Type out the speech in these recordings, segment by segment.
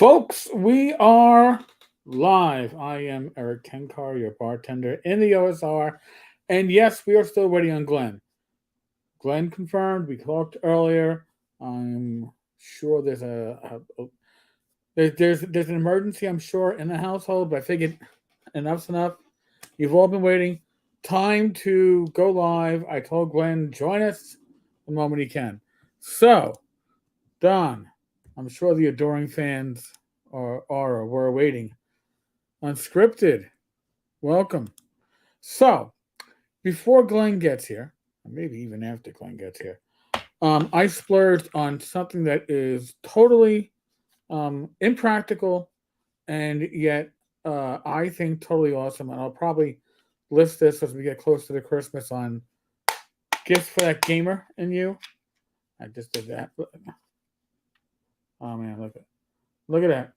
Folks, we are live. I am Eric Tenkar, your bartender in the OSR. And yes, we are still waiting on Glenn. Glenn confirmed. We talked earlier. I'm sure there's an emergency, I'm sure, in the household, but I figured enough's enough. You've all been waiting. Time to go live. I told Glenn, join us the moment he can. So, Don, I'm sure the adoring fans are or were waiting. Unscripted, welcome. So, before Glenn gets here, or maybe even after Glenn gets here, I splurged on something that is totally impractical and yet I think totally awesome. And I'll probably list this as we get closer to Christmas on gifts for that gamer in you. I just did that. Oh man, look at that.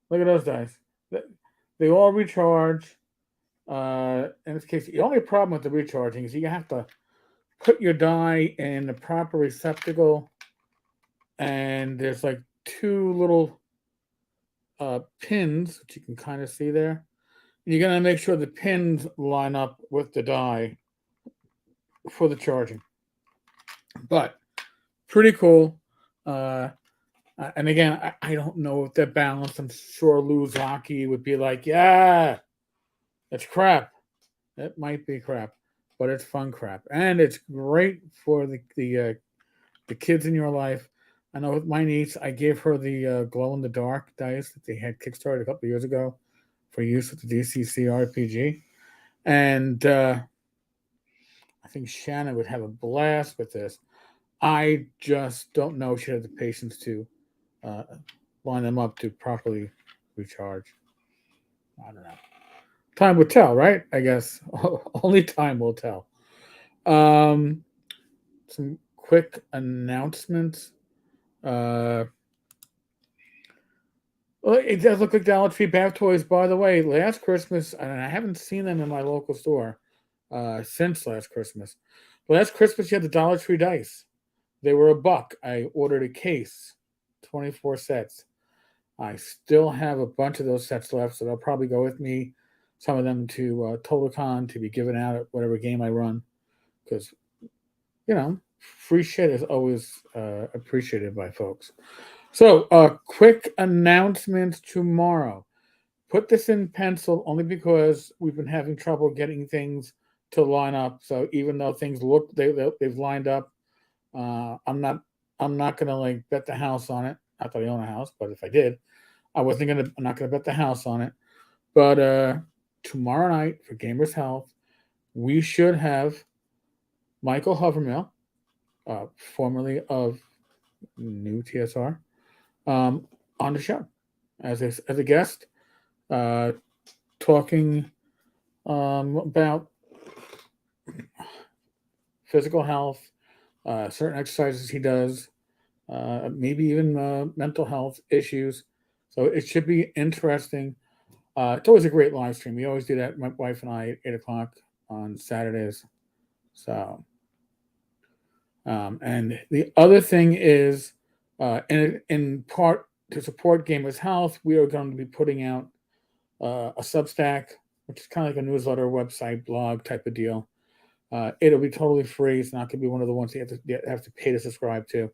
Look at those dice. They all recharge. In this case, the only problem with the recharging is you have to put your die in the proper receptacle, and there's like two little pins, which you can kind of see there. And you're gonna make sure the pins line up with the die for the charging. But pretty cool. Uh, and again, I don't know if they're balanced. I'm sure Luzaki would be like, yeah, it's crap. It might be crap, but it's fun crap, and it's great for the kids in your life. I know with my niece, I gave her the glow in the dark dice that they had kickstarted a couple of years ago for use with the DCC RPG, and I think Shannon would have a blast with this. I just don't know if she had the patience to uh, line them up to properly recharge. I don't know. Time will tell, right? I guess only time will tell. Um, some quick announcements. Uh, well, it does look like Dollar Tree Bath Toys. By the way, last Christmas, and I haven't seen them in my local store since last Christmas. Last Christmas, you had the Dollar Tree dice. They were $1. I ordered a case, 24 sets. I still have a bunch of those sets left, so they'll probably go with me. Some of them to TotalCon to be given out at whatever game I run, because free shit is always appreciated by folks. So, quick announcement tomorrow. Put this in pencil only because we've been having trouble getting things to line up. So even though things look they've lined up, I'm not gonna like bet the house on it. Not that I own a house, but if I did, I'm not gonna bet the house on it. But tomorrow night for Gamers Health, we should have Michael Hovermill, formerly of New TSR, on the show as a guest, uh, talking about physical health, certain exercises he does, maybe even mental health issues. So it should be interesting. It's always a great live stream. We always do that, my wife and I, at 8 o'clock on Saturdays. So, and the other thing is, in part to support Gamers Health, we are going to be putting out a Substack, which is kind of like a newsletter, website, blog type of deal. It'll be totally free. It's not going to be one of the ones you have to pay to subscribe to,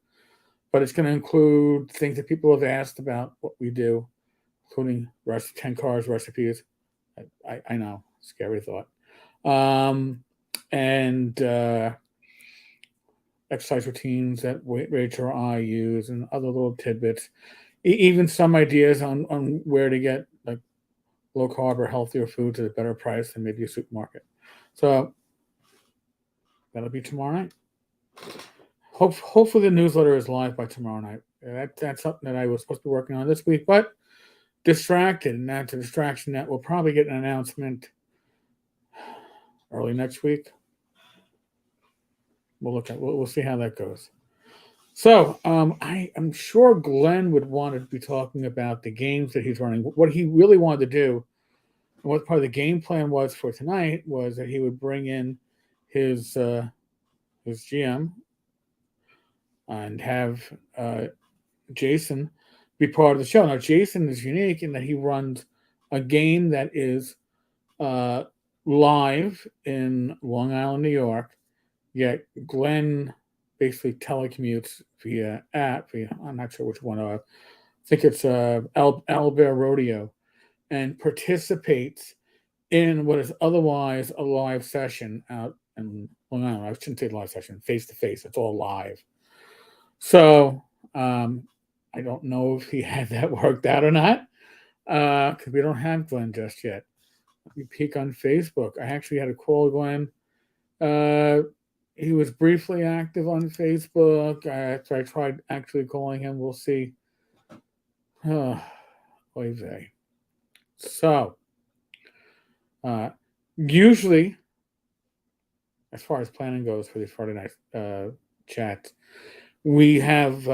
but it's going to include things that people have asked about what we do, including 10 cars recipes. I know, scary thought. And exercise routines that Rachel or I use, and other little tidbits. Even some ideas on where to get like low carb or healthier foods at a better price than maybe a supermarket. So that'll be tomorrow night. Hopefully the newsletter is live by tomorrow night. That's something that I was supposed to be working on this week, but distracted, and that's a distraction that we'll probably get an announcement early next week. We'll see how that goes. So I'm sure Glenn would want to be talking about the games that he's running. What he really wanted to do, and what part of the game plan was for tonight, was that he would bring in his GM and have Jason be part of the show. Now, Jason is unique in that he runs a game that is uh, live in Long Island, New York. Yet Glenn basically telecommutes via app. I'm not sure which one. I think it's Albert Rodeo, and participates in what is otherwise a live session out in Long Island. I shouldn't say live session, face to face. It's all live. So I don't know if he had that worked out or not, because we don't have Glenn just yet. Let me peek on Facebook. I actually had to call Glenn. Uh, he was briefly active on Facebook. So I tried actually calling him. We'll see. Oy vey. So, usually, as far as planning goes for these Friday night chats, we have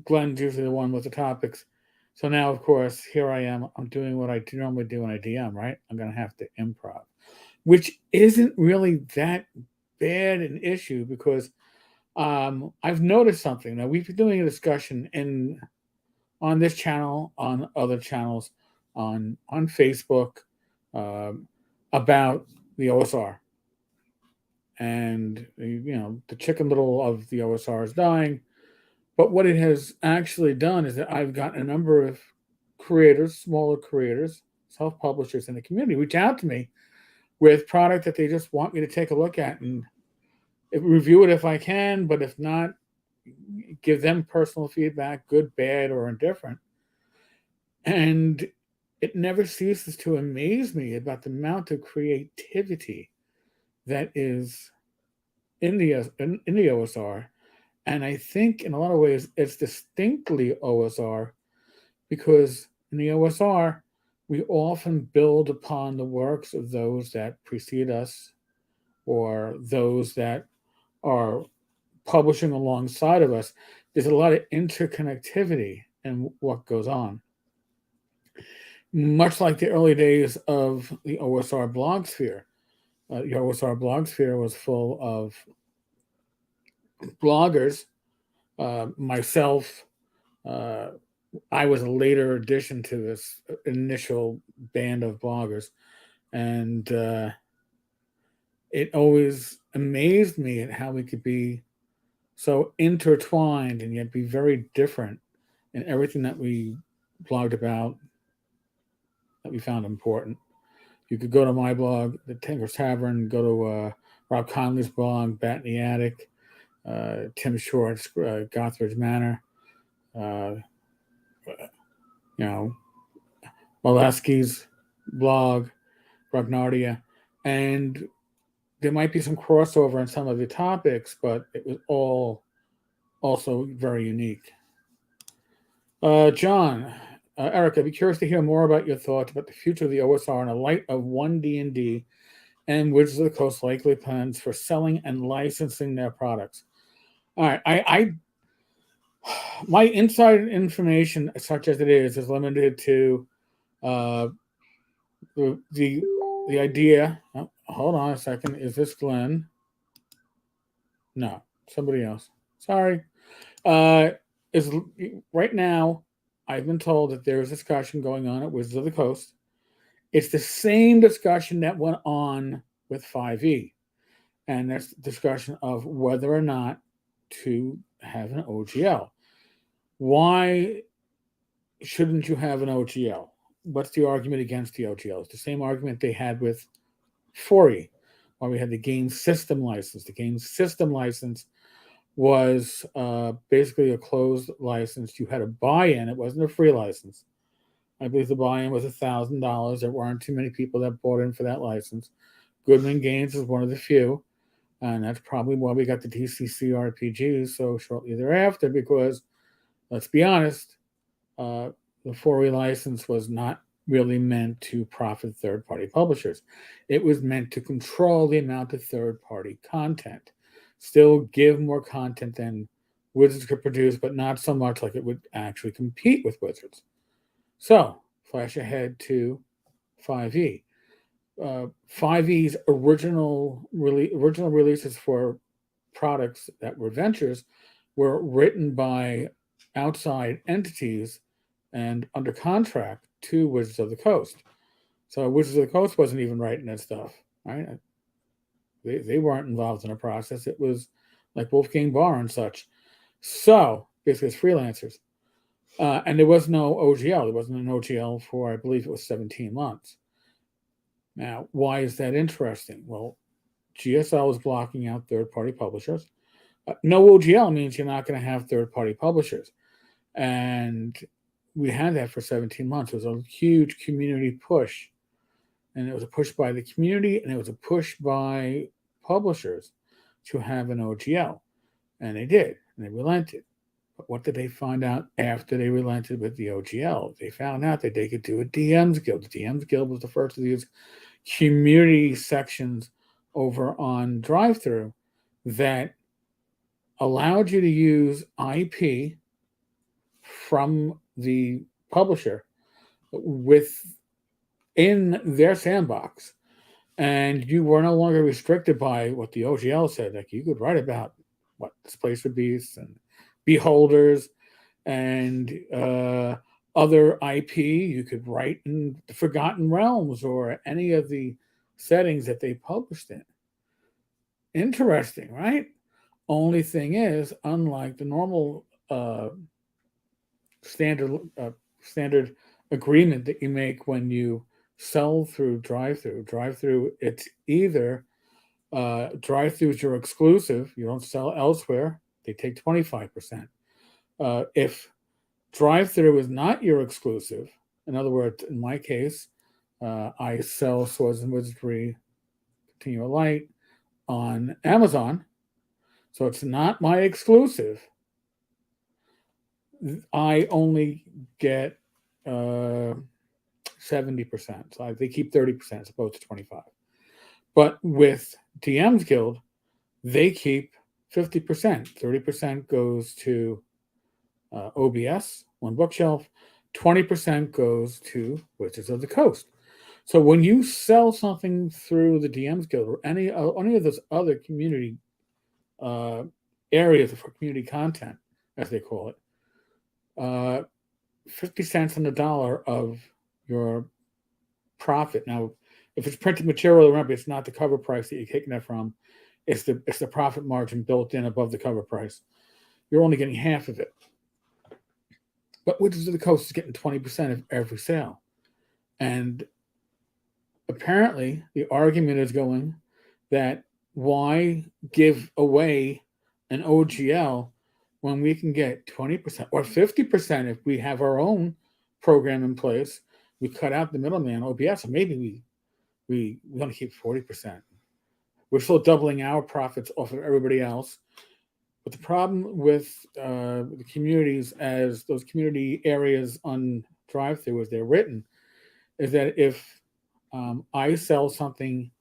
Glenn's usually the one with the topics. So now, of course, here I am. I'm doing what I normally do when I DM, right? I'm going to have to improv, which isn't really that bad an issue because I've noticed something. Now, we've been doing a discussion on this channel, on other channels, on Facebook, um, about the OSR. And, the chicken little of the OSR is dying. But what it has actually done is that I've gotten a number of creators, smaller creators, self-publishers in the community, reach out to me with product that they just want me to take a look at and review it if I can, but if not, give them personal feedback, good, bad, or indifferent. And it never ceases to amaze me about the amount of creativity that is in the OSR. And I think in a lot of ways it's distinctly OSR because in the OSR, we often build upon the works of those that precede us or those that are publishing alongside of us. There's a lot of interconnectivity in what goes on. Much like the early days of the OSR blogosphere. The OSR blogosphere was full of bloggers, myself. I was a later addition to this initial band of bloggers, and it always amazed me at how we could be so intertwined and yet be very different in everything that we blogged about that we found important. You could go to my blog, the Tenkar's Tavern, go to Rob Conley's blog, Bat in the Attic, Tim Short's Gothridge Manor, you know, Molesky's blog, Rognardia, and there might be some crossover in some of the topics, but it was all also very unique. John, Eric, I'd be curious to hear more about your thoughts about the future of the OSR in the light of One D&D and Wizards of the Coast likely plans for selling and licensing their products. All right, I my inside information, such as it is limited to the idea. Oh, hold on a second. Is this Glenn? No, somebody else. Sorry. Is right now, I've been told that there's discussion going on at Wizards of the Coast. It's the same discussion that went on with 5e. And that's the discussion of whether or not to have an OGL. Why shouldn't you have an OGL? What's the argument against the OGL? It's the same argument they had with 4e, why we had the game system license. The game system license was basically a closed license. You had a buy-in. It wasn't a free license. I believe the buy-in was $1,000. There weren't too many people that bought in for that license. Goodman Games was one of the few, and that's probably why we got the DCC RPGs so shortly thereafter, because, let's be honest, the 4E license was not really meant to profit third-party publishers. It was meant to control the amount of third-party content. Still give more content than Wizards could produce, but not so much like it would actually compete with Wizards. So, flash ahead to 5e. 5e's original releases for products that were ventures were written by outside entities and under contract to Wizards of the Coast. So Wizards of the Coast wasn't even writing that stuff, right? They weren't involved in the process. It was like Wolfgang Barr and such. So basically, it's freelancers. And there was no OGL. There wasn't an OGL for, I believe it was 17 months. Now, why is that interesting? Well, GSL is blocking out third-party publishers. No OGL means you're not going to have third-party publishers. And we had that for 17 months. It was a huge community push. And it was a push by the community, and it was a push by publishers to have an OGL. And they did, and they relented. But what did they find out after they relented with the OGL? They found out that they could do a DMs Guild. The DMs Guild was the first of these community sections over on Drive-Thru that allowed you to use IP from the publisher within their sandbox. And you were no longer restricted by what the OGL said. Like, you could write about what Displacer Beasts and Beholders and other IP. You could write in the Forgotten Realms or any of the settings that they published in. Interesting, right? Only thing is, unlike the normal standard agreement that you make when you sell through Drive-Thru, it's either Drive-Thru is your exclusive, you don't sell elsewhere, they take 25%. If Drive-Thru is not your exclusive, in other words, in my case, I sell Swords and Wizardry Continual Light on Amazon, so it's not my exclusive. I only get 70%. So they keep 30% as opposed to 25%. But with DM's Guild, they keep 50%. 30% goes to OBS, One Bookshelf. 20% goes to Wizards of the Coast. So when you sell something through the DM's Guild or any of those other community areas for community content, as they call it, 50 cents on the dollar of your profit. Now, if it's printed material, remember, it's not the cover price that you're taking that from. It's the profit margin built in above the cover price. You're only getting half of it. But Wizards of the Coast is getting 20% of every sale. And apparently, the argument is going that why give away an OGL when we can get 20% or 50% if we have our own program in place? We cut out the middleman, OBS, or maybe we want to keep 40%. We're still doubling our profits off of everybody else. But the problem with the communities, as those community areas on Drive-Thru as they're written, is that if I sell something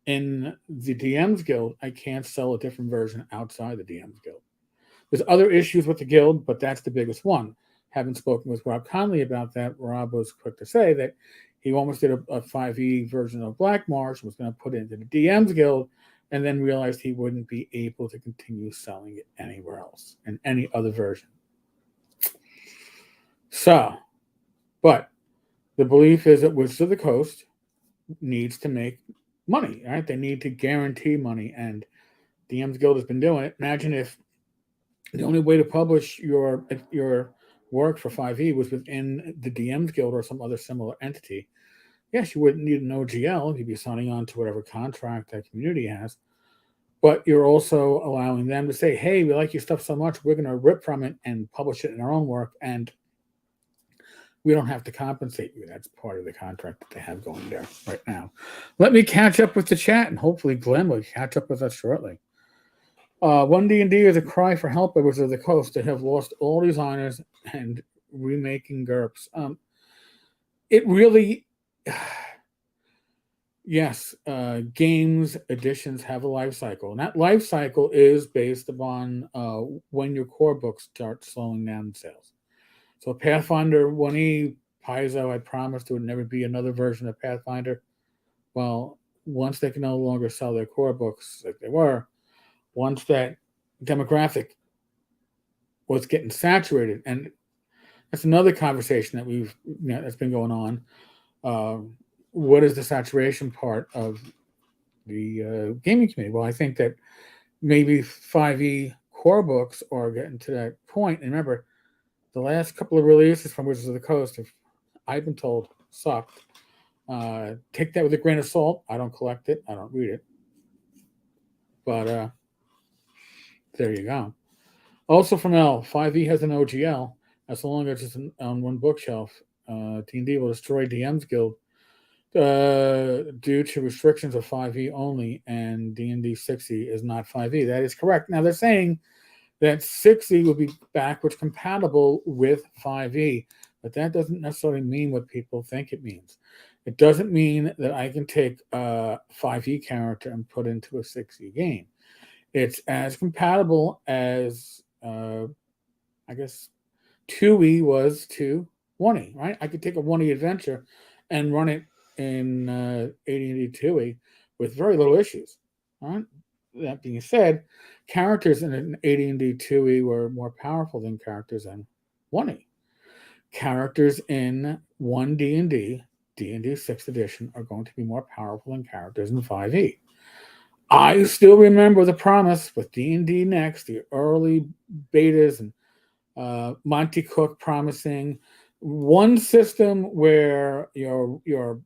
in the DM's Guild, I can't sell a different version outside the DM's Guild. There's other issues with the guild, but that's the biggest one. Having spoken with Rob Conley about that, Rob was quick to say that he almost did a 5e version of Black Marsh, was going to put it into the DM's Guild, and then realized he wouldn't be able to continue selling it anywhere else in any other version. So, but the belief is that Wizards of the Coast needs to make money, right? They need to guarantee money, and DM's Guild has been doing it. Imagine if the only way to publish your work for 5e was within the DM's Guild or some other similar entity. Yes, you wouldn't need an OGL. You'd be signing on to whatever contract that community has. But you're also allowing them to say, hey, we like your stuff so much, we're going to rip from it and publish it in our own work, and we don't have to compensate you. That's part of the contract that they have going there right now. Let me catch up with the chat, and hopefully Glenn will catch up with us shortly. One D&D is a cry for help by Wizards of the Coast. They have lost all designers and remaking GURPS. It really, yes, games editions have a life cycle, and that life cycle is based upon when your core books start slowing down in sales. So Pathfinder 1E, Paizo, I promised there would never be another version of Pathfinder. Well, once they can no longer sell their core books like they were, once that demographic was getting saturated, and That's another conversation that that's been going on. What is the saturation part of the gaming community? Well, I think that maybe 5e core books are getting to that point. And remember, the last couple of releases from Wizards of the Coast have, I've been told, sucked. Take that with a grain of salt. I don't collect it. I don't read it. But there you go. Also from L, 5e has an OGL. As long as it's on one bookshelf, D&D will destroy DM's Guild due to restrictions of 5e only, and D&D 6e is not 5e. That is correct. Now they're saying that 6e will be backwards compatible with 5e, but that doesn't necessarily mean what people think it means. It doesn't mean that I can take a 5e character and put into a 6e game. It's as compatible as, I guess, 2e was to 1e, right? I could take a 1e adventure and run it in AD&D 2e with very little issues. Right? That being said, characters in an AD&D 2e were more powerful than characters in 1e. Characters in 1D&D, D&D 6th edition, are going to be more powerful than characters in 5e. I still remember the promise with D&D Next, the early betas, and Monty Cook promising one system where your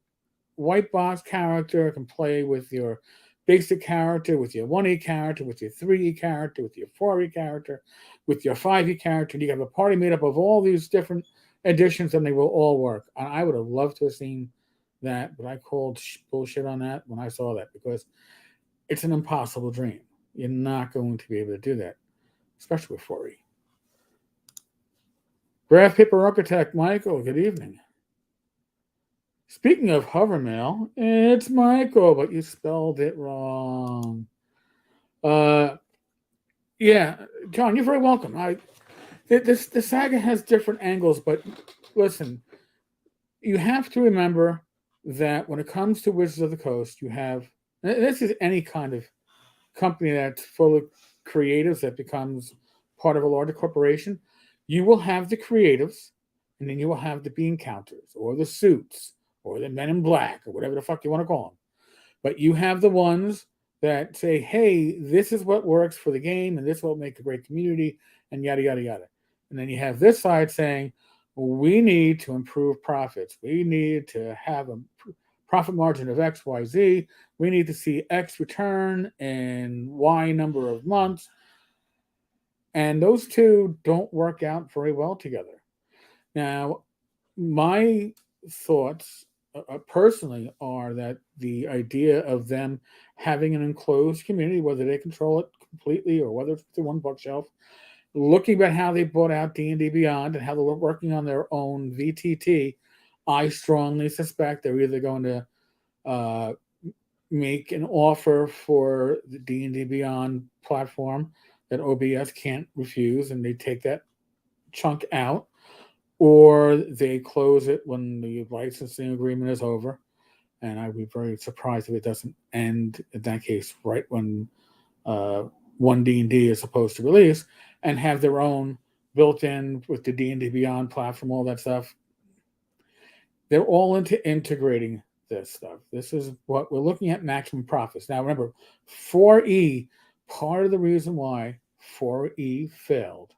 white box character can play with your basic character, with your 1E character, with your 3E character, with your 4E character, with your 5E character, and you have a party made up of all these different editions, and they will all work. And I would have loved to have seen that, but I called bullshit on that when I saw that, because it's an impossible dream. You're not going to be able to do that, especially with 4E. Graph Paper Architect Michael, good evening. Speaking of hovermail, it's Michael, but you spelled it wrong. Yeah, John, you're very welcome. The saga has different angles, but listen, you have to remember that when it comes to Wizards of the Coast, you have, this is any kind of company that's full of creatives that becomes part of a larger corporation. You will have the creatives, and then you will have the bean counters, or the suits, or the men in black, or whatever the fuck you want to call them. But you have the ones that say, hey, this is what works for the game, and this will make a great community, and yada, yada, yada. And then you have this side saying, we need to improve profits. We need to have a profit margin of X, Y, Z. We need to see X return in Y number of months. And those two don't work out very well together. Now, my thoughts personally are that the idea of them having an enclosed community, whether they control it completely or whether it's the one bookshelf, looking at how they bought out D&D Beyond and how they're working on their own VTT, I strongly suspect they're either going to make an offer for the D&D Beyond platform that OBS can't refuse, and they take that chunk out, or they close it when the licensing agreement is over. And I'd be very surprised if it doesn't end, in that case, right when one D&D is supposed to release, and have their own built-in with the D&D Beyond platform, all that stuff. They're all into integrating this stuff. This is what we're looking at, maximum profits. Now, remember, 4E, part of the reason why 4E failed,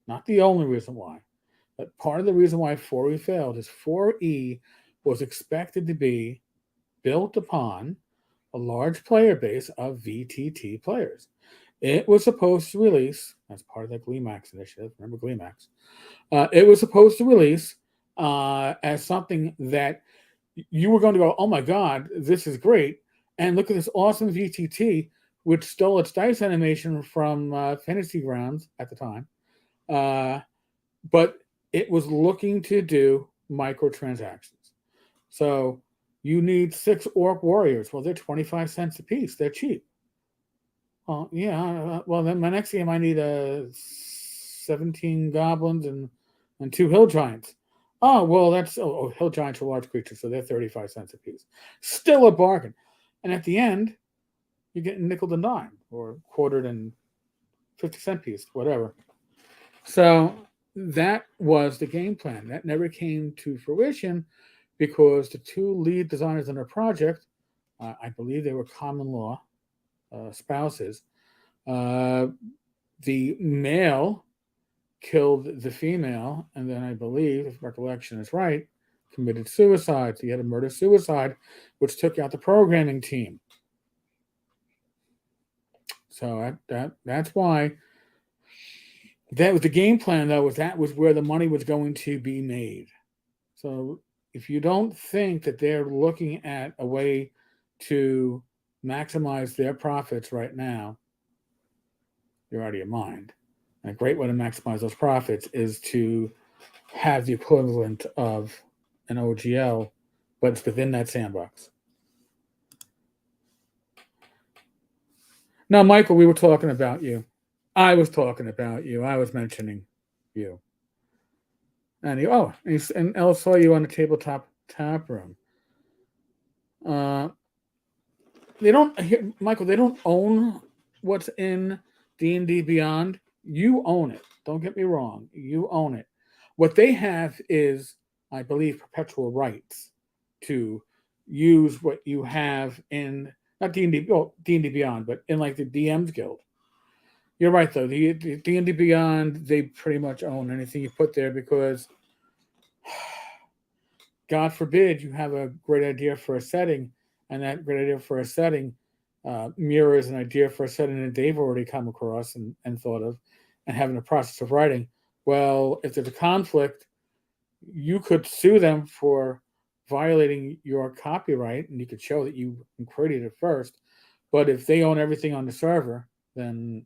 not the only reason why, but part of the reason why 4E failed is 4E was expected to be built upon a large player base of VTT players. It was supposed to release, as part of the GleeMax initiative, remember GleeMax, it was supposed to release as something that you were going to go, oh my God, this is great. And look at this awesome VTT, which stole its dice animation from Fantasy Grounds at the time. But it was looking to do microtransactions. So you need 6 orc warriors. Well, they're 25 cents a piece. They're cheap. Oh, yeah. Well, then my next game, I need 17 goblins and 2 hill giants. Oh, well, hill giants are large creatures, so they're 35 cents a piece. Still a bargain. And at the end, you're getting nickel and dime, or quartered and 50-cent piece, whatever. So that was the game plan. That never came to fruition because the two lead designers on our project, I believe they were common law spouses. Uh, the male killed the female, and then I believe, if recollection is right, committed suicide. So he had a murder suicide, which took out the programming team. So that's why that was the game plan. Though was that was where the money was going to be made. So if you don't think that they're looking at a way to maximize their profits right now, you're out of your mind. And a great way to maximize those profits is to have the equivalent of an OGL, but it's within that sandbox. Now, Michael, we were talking about you. I was talking about you. I was mentioning you. And I saw you on the tabletop tap room. They don't, Michael. They don't own what's in D&D Beyond. You own it. Don't get me wrong. You own it. What they have is, I believe, perpetual rights to use what you have in not D&D, well, D&D Beyond, but in like the DM's Guild. You're right though. The D&D Beyond, they pretty much own anything you put there because, God forbid, you have a great idea for a setting, and that great idea for a setting mirrors an idea for a setting that they've already come across and thought of, and having a process of writing. Well, if there's a conflict, you could sue them for violating your copyright, and you could show that you created it first. But if they own everything on the server, then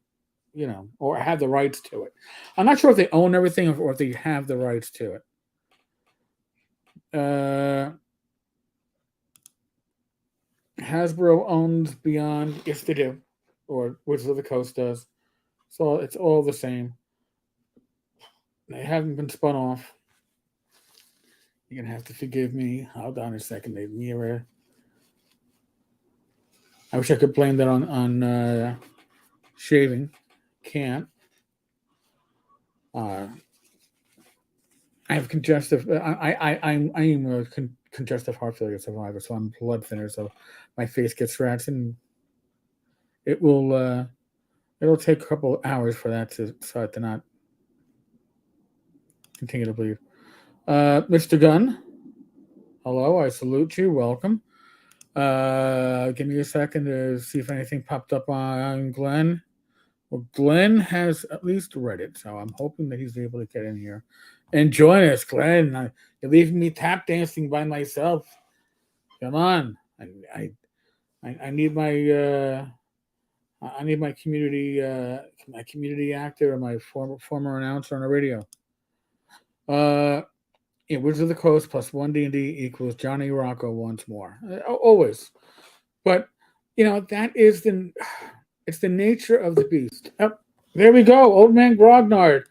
or have the rights to it. I'm not sure if they own everything or if they have the rights to it. Hasbro owns Beyond. Yes, they do. Or Wizards of the Coast does. So it's all the same. They haven't been spun off. You're going to have to forgive me. Hold on a second. They mirror. I wish I could blame that on shaving. Can't. I have congestive. I'm a congestive heart failure survivor, so I'm blood thinner. So my face gets scratched, and it will. It'll take a couple of hours for that to start to not continue to bleed. Mr. Gunn, hello. I salute you. Welcome. Give me a second to see if anything popped up on Glenn. Well, Glenn has at least read it, so I'm hoping that he's able to get in here and join us, Glenn. You're leaving me tap dancing by myself. Come on, I need my community actor or my former announcer on the radio. Wizards of the Coast plus 1 D&D equals Johnny Rocco once more. Always, but that is it's the nature of the beast. Yep. There we go. Old man Grognard.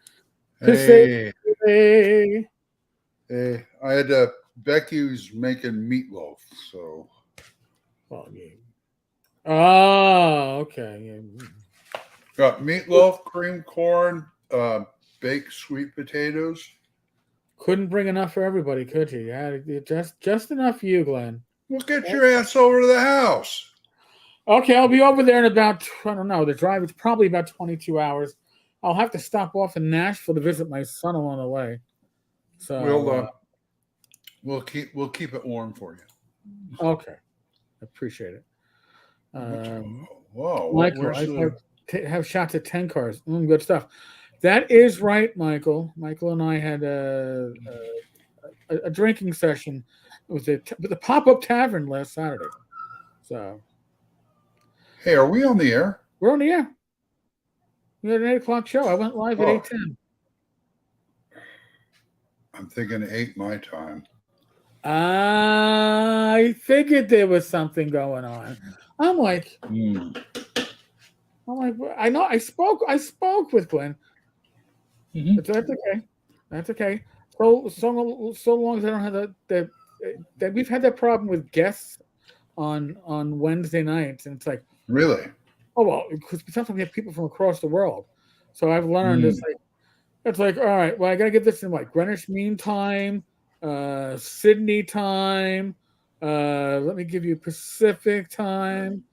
Hey. I had Becky's making meatloaf, so. Well, yeah. Oh, okay. Yeah. Got meatloaf, cream corn, baked sweet potatoes. Couldn't bring enough for everybody, could you? Yeah, just enough for you, Glenn. Well, get your ass over to the house. Okay, I'll be over there in about, I don't know, the drive is probably about 22 hours. I'll have to stop off in Nashville to visit my son along the way. So we'll keep it warm for you. Okay, appreciate it. Whoa, Michael, have shots at Tenkars. Good stuff. That is right, Michael. Michael and I had a drinking session with the pop-up tavern last Saturday. So. Hey, are we on the air? We're on the air. We had an 8 o'clock show. I went live at 8:10. I'm thinking 8 my time. I figured there was something going on. I'm like, I know I spoke with Glenn. Mm-hmm. But that's okay. That's okay. So long as I don't have that we've had that problem with guests on Wednesday nights, and it's like, really? Oh well, because sometimes we have people from across the world. So I've learned it's like, It's like, all right, well, I gotta get this in like Greenwich Mean Time, Sydney time. Let me give you Pacific time.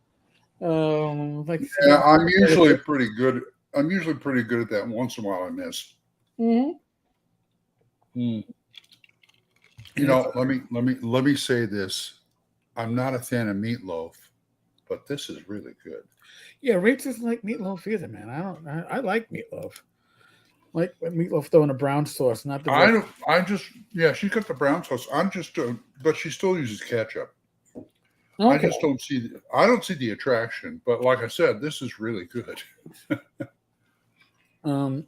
Like see if I Yeah, can. I'm usually pretty good. I'm usually pretty good at that. Once in a while, I miss. Mm-hmm. You It's, know, let me say this. I'm not a fan of meatloaf, but this is really good. yeah, Rach doesn't like meatloaf either, man. I don't. I like meatloaf. Like meatloaf though in a brown sauce, not the I red. don't. I just yeah. She got the brown sauce. I'm just. But she still uses ketchup. I Okay. just don't see. I don't see the attraction. But like I said, this is really good. Um,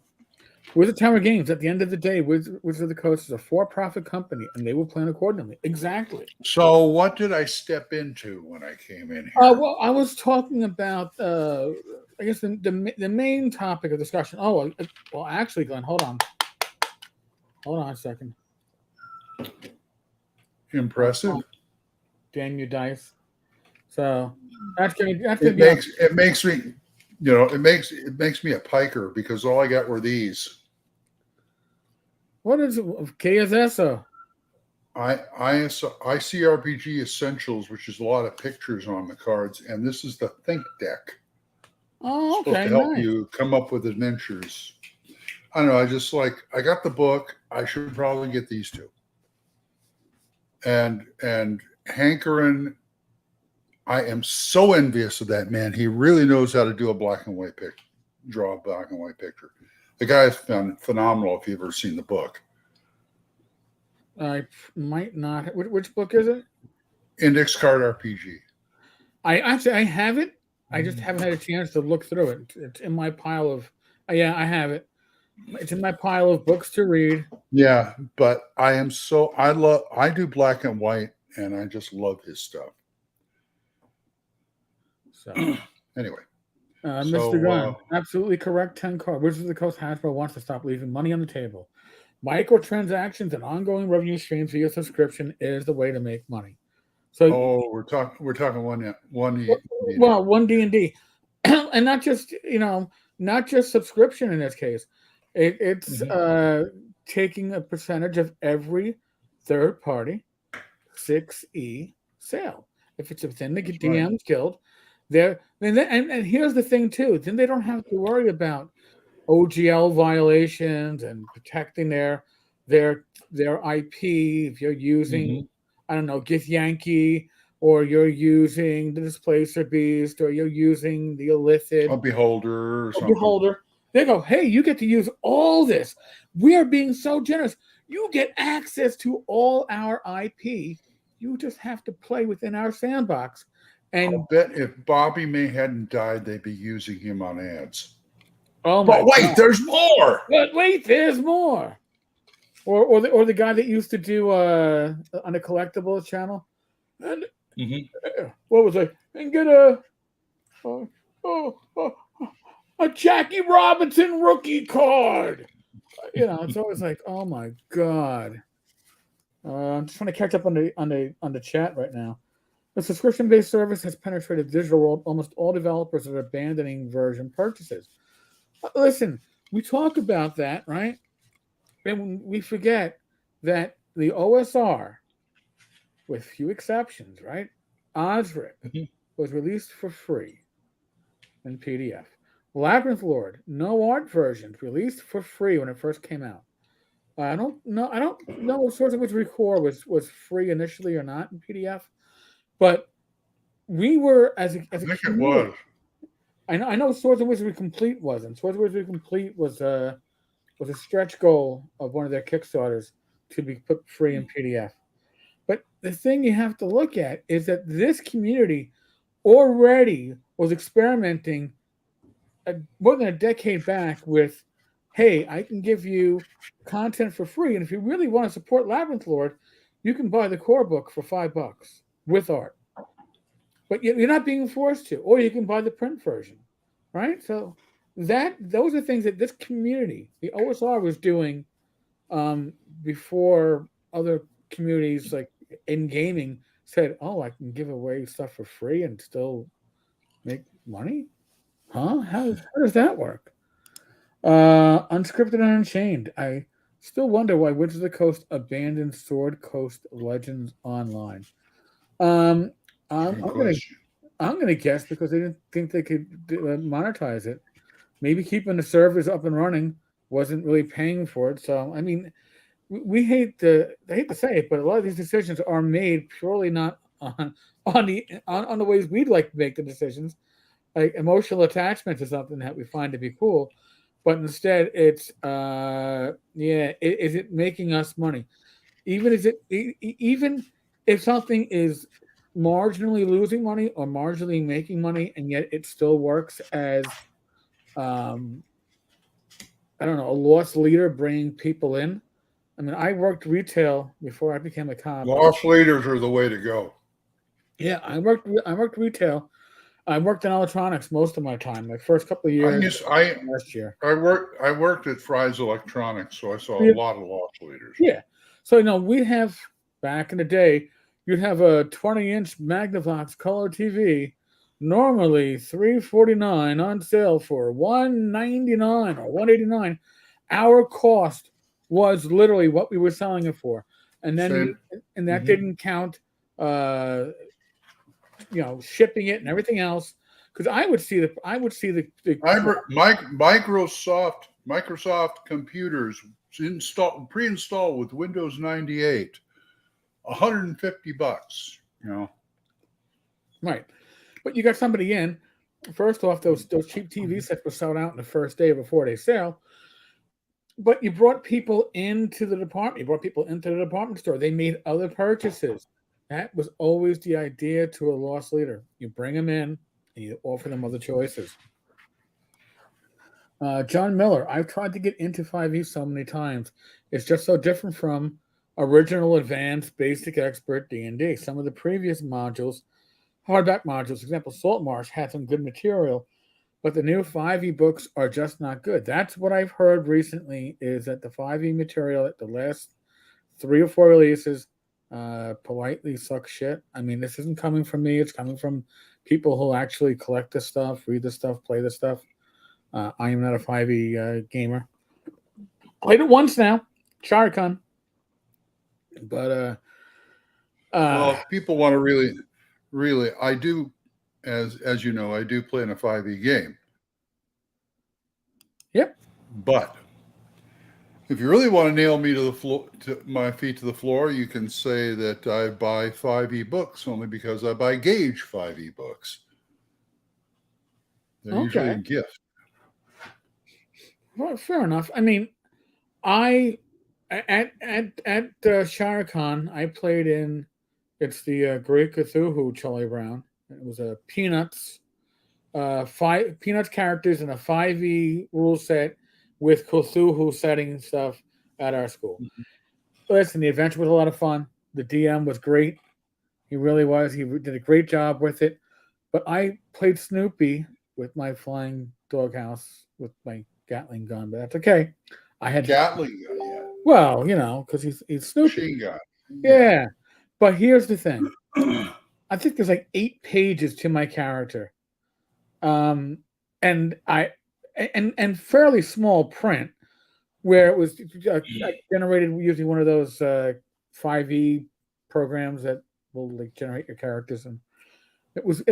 Wizard Tower Games. At the end of the day, Wizard of the Coast is a for-profit company, and they will plan accordingly. Exactly. So what did I step into when I came in here? Well, I was talking about, I guess the main topic of discussion. Oh, well, actually, Glenn, hold on a second. Impressive. Dan, you dice. So that's gonna It be on. makes me, it makes me a piker because all I got were these. What is it? KSSO? ICRPG Essentials, which is a lot of pictures on the cards, and this is the Think Deck. Oh, It's supposed okay, to help nice. you come up with adventures. I don't know. I got the book. I should probably get these two. And Hankerin, I am so envious of that man. He really knows how to do a black and white picture, draw a black and white picture. The guy is phenomenal if you've ever seen the book. I might not. Which book is it? Index Card RPG. I have it. I just haven't had a chance to look through it. It's in my pile of. Yeah, I have it. It's in my pile of books to read. Yeah, but I do black and white and I just love his stuff. So, Anyway, Mr. Gunn, so absolutely correct. Tenkar. Wizards of the Coast Hasbro wants to stop leaving money on the table. Microtransactions and ongoing revenue streams via subscription is the way to make money. So, we're talking one well, one D&D, and not just subscription in this case. It's taking a percentage of every third party 6E sale. If it's within the DM's guild, and here's the thing too. Then they don't have to worry about OGL violations and protecting their IP. If you're using, I don't know, Gith Yankee, or you're using the Displacer Beast, or you're using the a Illithid beholder or or something. Beholder, they go, hey, you get to use all this. We are being so generous. You get access to all our IP. You just have to play within our sandbox. And I'll bet if Bobby May hadn't died, they'd be using him on ads. oh my But wait, God. there's more. But wait, there's more. Or the guy that used to do on a collectibles channel. And what was it? And get a Jackie Robinson rookie card. It's always like, oh my God. I'm just trying to catch up on the chat right now. The subscription-based service has penetrated the digital world. Almost all developers are abandoning version purchases. Listen, we talk about that, right? And we forget that the OSR, with few exceptions, right? Osric was released for free in PDF. Labyrinth Lord, no art versions, released for free when it first came out. I don't know if Swords of Wizardry Core was free initially or not in PDF, but we were as a I think it community. was. I know Swords of Wizardry Complete wasn't. Swords of Wizardry Complete was a stretch goal of one of their Kickstarters to be put free in PDF. But the thing you have to look at is that this community already was experimenting more than a decade back with, hey, I can give you content for free, and if you really want to support Labyrinth Lord, you can buy the core book for $5 with art. But you're not being forced to, or you can buy the print version, right? So those are things that this community, the OSR, was doing before other communities like in gaming said, "Oh, I can give away stuff for free and still make money." Huh? How does that work? Unscripted and Unchained. I still wonder why Wizards of the Coast abandoned Sword Coast Legends Online. Um, I'm, Good I'm gonna question. I'm gonna guess because they didn't think they could monetize it. Maybe keeping the servers up and running wasn't really paying for it. So I mean, we I hate to say it, but a lot of these decisions are made purely not on the ways we'd like to make the decisions. Like emotional attachment to something that we find to be cool, but instead it's yeah, is it making us money? Even is it even if something is marginally losing money or marginally making money, and yet it still works as um, I don't know, a loss leader bringing people in. I mean, I worked retail before I became a cop. Loss leaders are the way to go. Yeah, I worked retail. I worked in electronics most of my time. My first couple of I years used I last year. I worked at Fry's Electronics, so I saw a Yeah, lot of loss leaders. yeah. So we have back in the day, you'd have a 20-inch Magnavox color TV, normally $349 on sale for $199 or $189. Our cost was literally what we were selling it for, and then Same. and that hmm didn't count, uh, shipping it and everything else. Because I would see the Microsoft computers pre-installed with Windows 98, $150. You know, right, but you got somebody in. First off, those cheap TV sets were sold out in the first day before they sell. But you brought people into the department. You brought people into the department store. They made other purchases. That was always the idea to a loss leader. You bring them in and you offer them other choices. John Miller, I've tried to get into 5e so many times. It's just so different from original, advanced, basic, expert D&D. Some of the previous modules, hardback modules, for example, Saltmarsh had some good material, but the new 5e books are just not good. That's what I've heard recently is that the 5e material at the last 3 or 4 releases politely sucks shit. I mean, this isn't coming from me. It's coming from people who actually collect this stuff, read the stuff, play the stuff. I am not a 5e gamer. Played it once now, Sharkon. But well, uh, if people want to really, I do, as you know, I do play in a 5e game. yep. But if you really want to nail me to the floor, to my feet to the floor, you can say that I buy 5e books only because I buy Gauge 5e books. They're usually a Okay. gift. Well, fair enough. I mean, I at Sharkon, I played in it's the Great Cthulhu Charlie Brown. It was a Peanuts, five Peanuts characters in a 5e rule set with Cthulhu setting stuff at our school. Listen, the adventure was a lot of fun. The DM was great. He really was. He did a great job with it. But I played Snoopy with my flying doghouse with my Gatling gun, but that's okay. I had Gatling gun, yeah. well, because he's Snoopy. Machine gun. Yeah. Yeah. But here's the thing. I think there's like 8 pages to my character. Um and I and fairly small print where it was generated using one of those 5e programs that will like generate your characters, and it was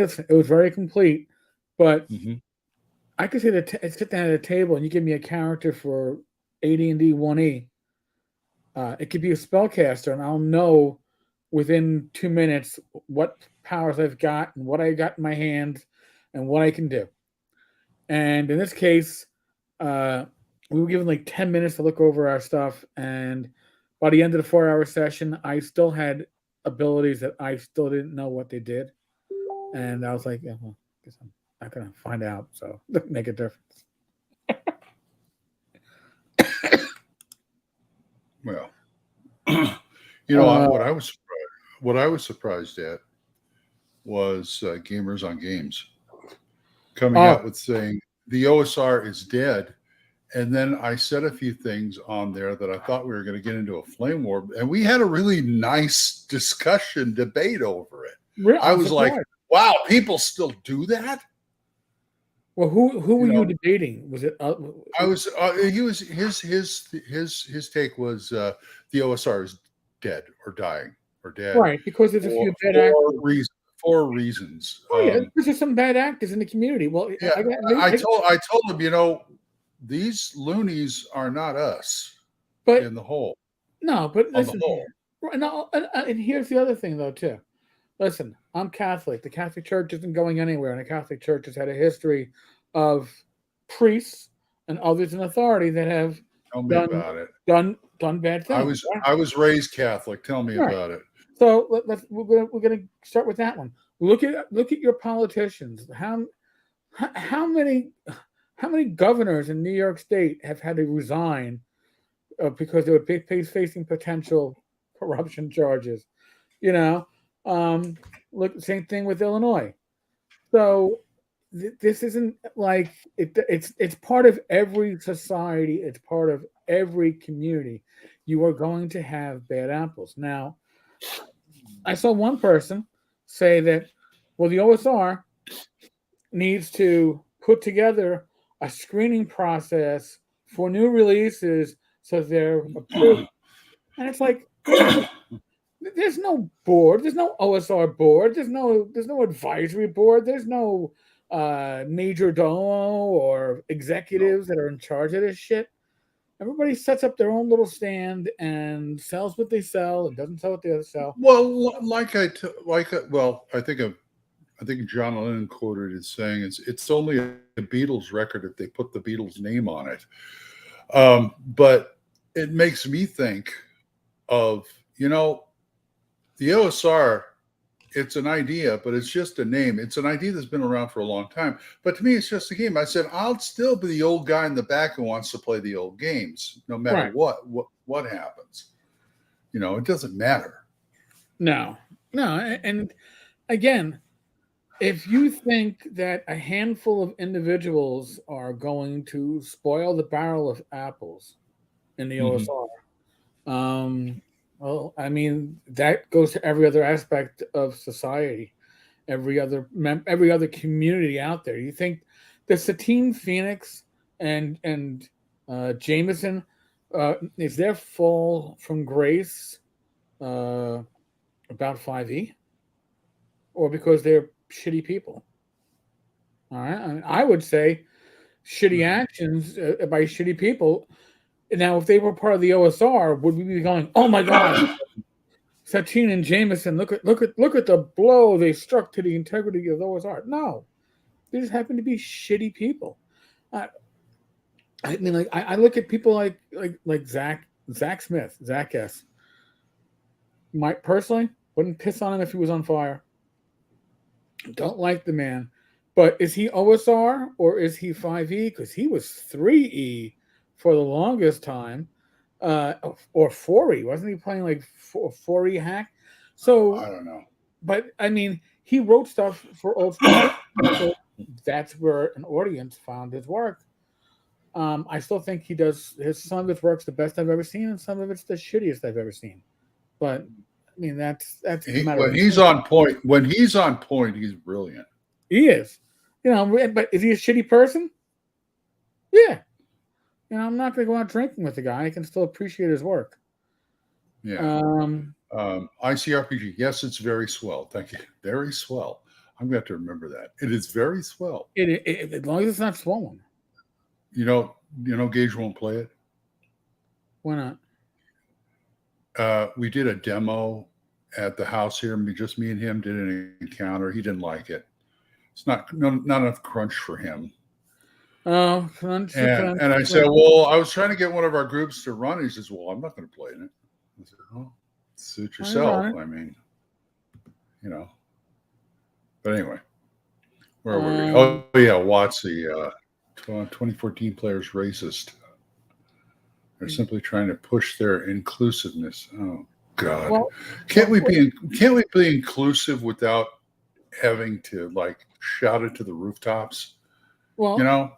very complete. But Mhm. I could sit down at a table and you give me a character for AD&D 1E. It could be a spellcaster, and I'll know within 2 minutes what powers I've got and what I got in my hands and what I can do. And in this case, uh, we were given like 10 minutes to look over our stuff. And by the end of the 4 hour session, I still had abilities that I still didn't know what they did. And I was like, yeah, well, I guess I'm not going to find out. So make a difference. Well, Uh, what I was surprised at was Gamers on Games coming oh, out with saying the OSR is dead. And then I said a few things on there that I thought we were going to get into a flame war, and we had a really nice debate over it. I I'm was like, surprised. "Wow, people still do that?" Well, who You were you know, debating? Was it? I was he was his take was the OSR is dead or dying or dead Right, because there's a for few bad actors. four reasons. Oh yeah, there's just some bad actors in the community. Well, Yeah, maybe, I told him, you know, these loonies are not us but in the whole no, but on the listen whole. here. Right, no, and here's the other thing though too. Listen, I'm Catholic. The Catholic Church isn't going anywhere, and the Catholic Church has had a history of priests and others in authority that have Tell me done about it. done bad things. Right? I was raised Catholic. Tell me Right. about it. So we're gonna start with that one. Look at your politicians. How many governors in New York State have had to resign because they were facing potential corruption charges? You know, um, look, same thing with Illinois. So this isn't like it's part of every society. It's part of every community. You are going to have bad apples. Now, I saw one person say that, well, the OSR needs to put together a screening process for new releases so they're approved. And it's like, there's no board, there's no OSR board, there's no advisory board, there's no major domo or No. executives that are in charge of this shit. Everybody sets up their own little stand and sells what they sell and doesn't sell what the others sell. Well, well, I think John Lennon quoted as saying it's only a Beatles record if they put the Beatles name on it. But it makes me think of, you know, the OSR. It's an idea, but it's just a name. It's an idea that's been around for a long time. But to me, it's just a game. I said, I'll still be the old guy in the back who wants to play the old games, no matter Right. what happens. You know, it doesn't matter. No, no. And again, if you think that a handful of individuals are going to spoil the barrel of apples in the Mm-hmm. OSR, well, I mean that goes to every other aspect of society, every other community out there. You think the Satine Phoenix and Jameson is their fall from grace uh, about 5e, or because they're shitty people? All right, I would say shitty Mm-hmm. actions by shitty people. Now, if they were part of the OSR, would we be going, "Oh my God, Satine and Jameson, look at the blow they struck to the integrity of the OSR"? No, they just happen to be shitty people. I, I mean, like I look at people like Zach Smith, Zach S. Might personally wouldn't piss on him if he was on fire. Don't like the man, but is he OSR or is he 5e? Because he was 3e for the longest time, or 4e. Wasn't he playing like 4e hack? So, I don't know. but I mean, he wrote stuff for old school. So that's where an audience found his work. I still think he does some of his work's the best I've ever seen, and some of it's the shittiest I've ever seen. But I mean, that's a matter of When he's opinion. on point, he's brilliant. He is, but is he a shitty person? Yeah. I'm not going to go out drinking with the guy. I can still appreciate his work. Yeah. Um, ICRPG. Yes, it's very swell. Thank you. Very swell. I'm going to have to remember that. It is very swell. as long as it's not swollen. You know, Gage won't play it. Why not? We did a demo at the house here. Just me and him did an encounter. He didn't like it. It's not enough crunch for him. Oh, And I said, well, I was trying to get one of our groups to run. He says, well, I'm not going to play in it. I said, well, suit yourself. I mean, you know. But anyway, where were we? Oh, yeah, Watts, the 2014 players racist. They're simply trying to push their inclusiveness. Oh, God. Well, Can't we be inclusive without having to like shout it to the rooftops? Well, You know?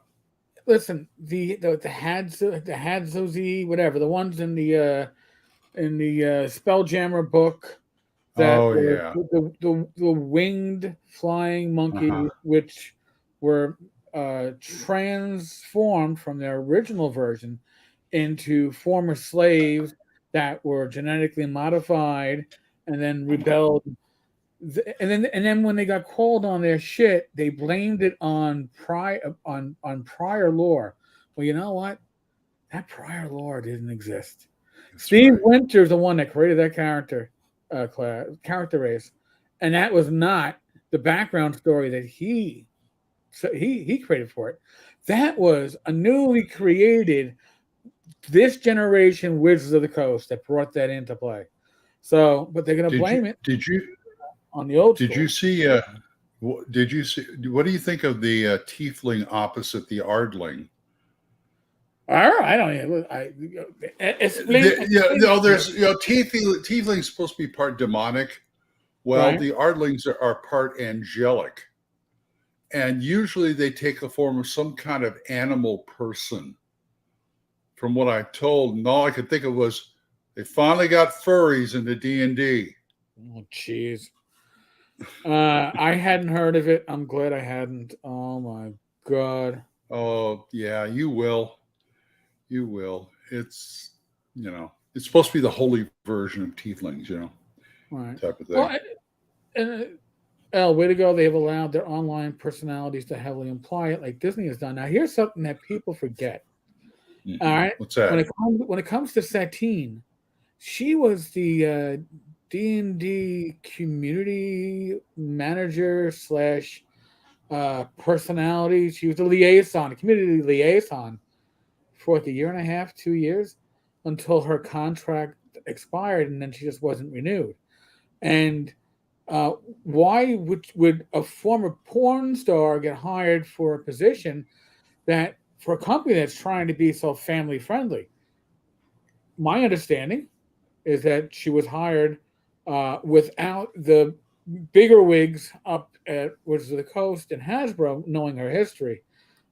listen, the Hadzozi, whatever, the ones in the Spelljammer book that were Yeah. the winged flying monkeys, which were transformed from their original version into former slaves that were genetically modified and then rebelled. And then when they got called on their shit, they blamed it on prior lore. Well, you know what? That prior lore didn't exist. That's Steve right. Winter's the one that created that character race, and that was not the background story that he created for it. That was a newly created this generation Wizards of the Coast that brought that into play. So, but they're going to Did you blame it did you on the old did school. you see? Did you see? What do you think of the tiefling opposite the ardling? I don't even. Explain. There's tiefling's supposed to be part demonic. Well, Right. the ardlings are part angelic, and usually they take the form of some kind of animal person. From what I told, and all I could think of was they finally got furries into D&D. Oh, jeez. I hadn't heard of it. I'm glad I hadn't. Oh my god. Oh yeah, you will. You will. It's supposed to be the holy version of tieflings, Right. type of Well, thing. way to go. They've allowed their online personalities to heavily imply it, like Disney has done. Now, here's something that people forget. All right. What's that? When it comes to Satine, she was the D&D community manager slash personality. She was the liaison, the community liaison for like a year and a half, 2 years, until her contract expired, and then she just wasn't renewed. And uh, why would a former porn star get hired for a position that for a company that's trying to be so family friendly? My understanding is that she was hired without the bigger wigs up at Wizards of the Coast and Hasbro knowing her history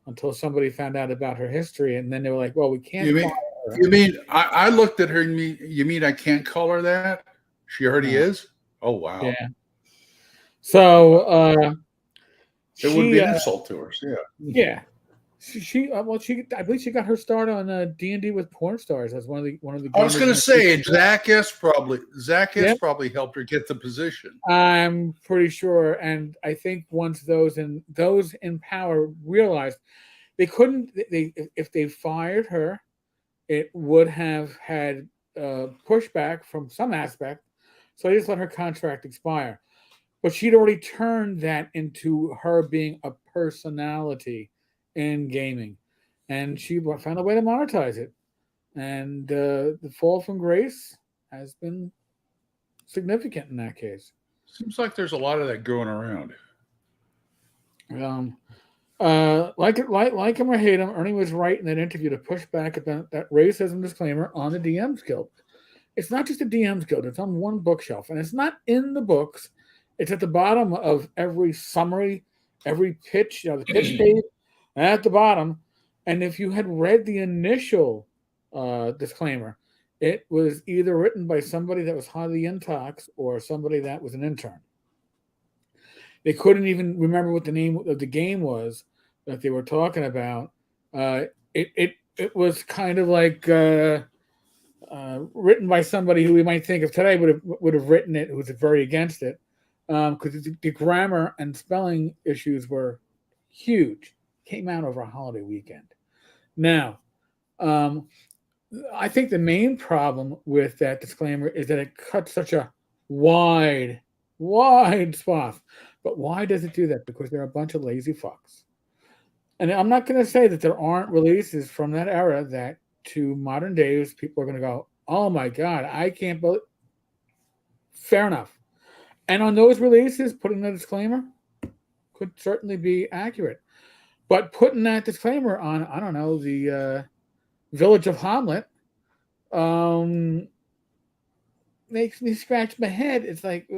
until somebody found out about her history, and then they were like, "Well, we can't You fire mean her." you mean I looked at her and you mean I can't call her that? She already No. is? Oh wow. Yeah. So It would be she, an insult to her. So, yeah. yeah, I believe she got her start on D&D with porn stars as one of the I was gamers. going to say Zach S. Yep, probably helped her get the position. I'm pretty sure, and I think once those in power realized they couldn't, if they fired her, it would have had pushback from some aspect, so they just let her contract expire. But she'd already turned that into her being a personality in gaming, and she found a way to monetize it. And the fall from grace has been significant in that case. Seems like there's a lot of that going around. Um, like him or hate him, Ernie was right in that interview to push back about that racism disclaimer on the DM's Guild. It's not just the DM's Guild; it's on one bookshelf, and it's not in the books. It's at the bottom of every summary, every pitch, the pitch page, at the bottom. And if you had read the initial disclaimer, it was either written by somebody that was highly in talks or somebody that was an intern. They couldn't even remember what the name of the game was that they were talking about. It was kind of like written by somebody who we might think of today would have written it, who was very against it, because the grammar and spelling issues were huge. Came out over a holiday weekend. Now, um, I think the main problem with that disclaimer is that it cuts such a wide, wide swath. But why does it do that? Because they're a bunch of lazy fucks. And I'm not going to say that there aren't releases from that era that to modern days people are going to go, "Oh my god, I can't believe." Fair enough. And on those releases, putting the disclaimer could certainly be accurate. But putting that disclaimer on, I don't know, the Village of Hamlet, um, makes me scratch my head. It's like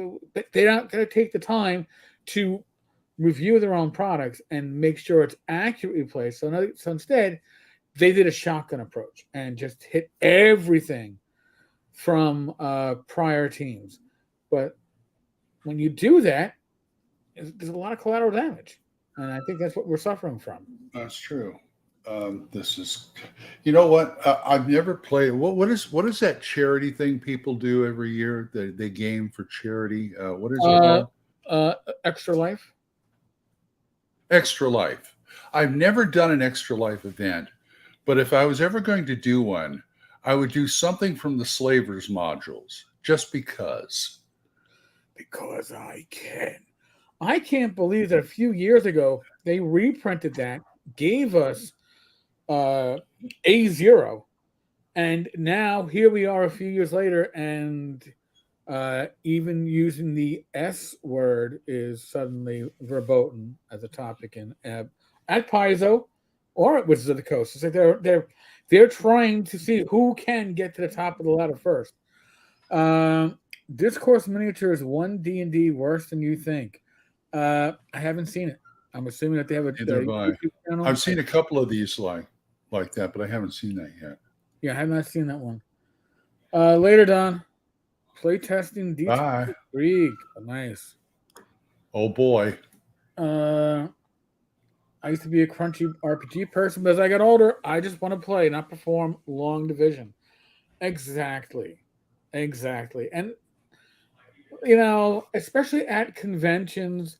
they're not going to take the time to review their own products and make sure it's accurately placed. So instead, they did a shotgun approach and just hit everything from prior teams. But when you do that, there's a lot of collateral damage. and I think that's what we're suffering from. That's true. This is, you know what? I've never played. What is that charity thing people do every year? They game for charity. What is it Uh, called? Extra Life. Extra Life. I've never done an Extra Life event, but if I was ever going to do one, I would do something from the Slavers modules, just because. Because I can. I can't believe that a few years ago they reprinted that, gave us uh, A0, and now here we are a few years later, and even using the S word is suddenly verboten as a topic in at Paizo or at Wizards of the Coast. It's like they're trying to see who can get to the top of the ladder first. Um, Discourse miniatures one D&D worse than you think. I haven't seen it. I'm assuming that they have a Neither have I. YouTube channel. I've seen a couple of these like that, but I haven't seen that yet. Yeah, I have not seen that one. Later, Don. Playtesting D20 Bye. Krieg. Nice. Oh boy. I used to be a crunchy RPG person, but as I got older, I just want to play, not perform long division. Exactly. Exactly. And, especially at conventions,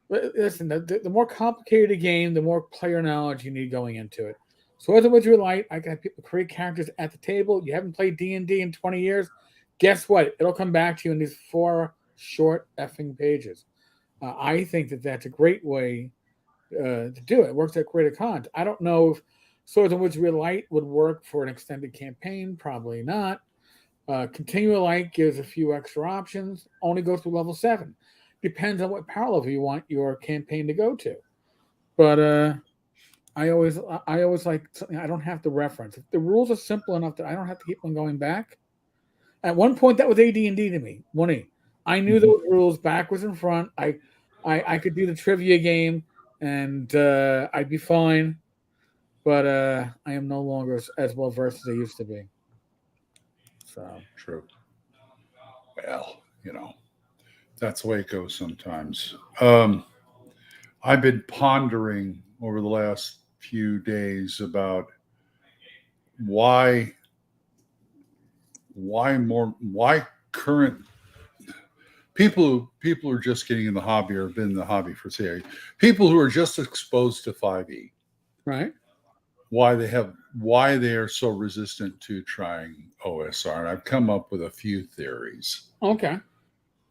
listen, the more complicated a game, the more player knowledge you need going into it. So as what you like, I got people create characters at the table. You haven't played D&D in 20 years. Guess what? It'll come back to you in these 4 short effing pages. I think that that's a great way to do it. It works at Creative Cons. I don't know if Swords and Wizardry Light would work for an extended campaign. Probably not. Continual Light gives a few extra options. Only goes to level 7. Depends on what power level you want your campaign to go to. But I always like something I don't have to reference. If the rules are simple enough that I don't have to keep on going back. At one point, that was AD&D to me. Money. I knew those rules backwards and front. I could do the trivia game, and I'd be fine. But I am no longer as well versed as I used to be. So True. Well, that's the way it goes sometimes. I've been pondering over the last few days about why current people who are just getting in the hobby or have been in the hobby for say people who are just exposed to 5e, right, why they are so resistant to trying OSR. And I've come up with a few theories. okay,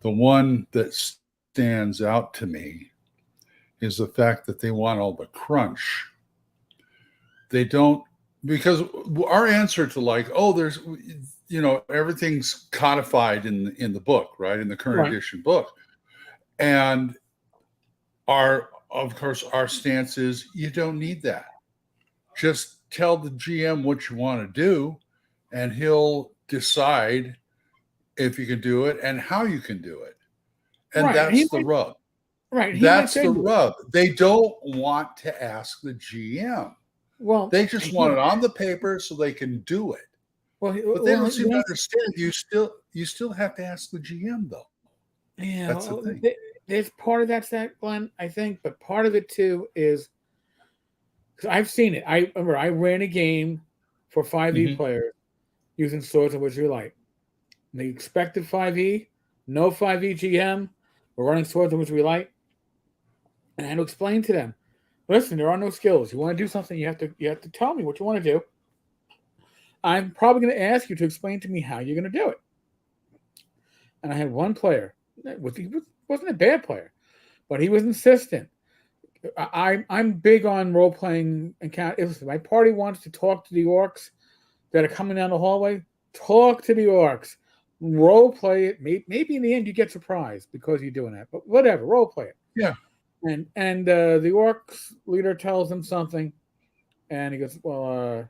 The one that stands out to me is the fact that they want all the crunch. They don't, because our answer to there's everything's codified in the book, right, in the current right, edition book, and our stance is you don't need that. Just tell the GM what you want to do, and he'll decide if you can do it and how you can do it. And right. that's the rub. Right, he might That's say the rub. They don't want to ask the GM. Well, They just want it on the paper so they can do it. Well, But they don't seem to understand. You still have to ask the GM though. Yeah, That's the thing. There's part of that's that, Glenn, I think, but part of it too is because I've seen it. I remember I ran a game for 5e players using Swords of Wizardry Light. They expected 5e, no 5e GM. We're running Swords of Wizardry Light, and I had to explain to them, listen, there are no skills. You want to do something, you have to tell me what you want to do. I'm probably going to ask you to explain to me how you're going to do it. And I had one player. He wasn't a bad player, but he was insistent. I'm big on role playing encounters. If my party wants to talk to the orcs that are coming down the hallway, talk to the orcs. Role play it. Maybe in the end you get surprised because you're doing that. But whatever, role play it. Yeah. And the orcs leader tells him something, and he goes, "Well,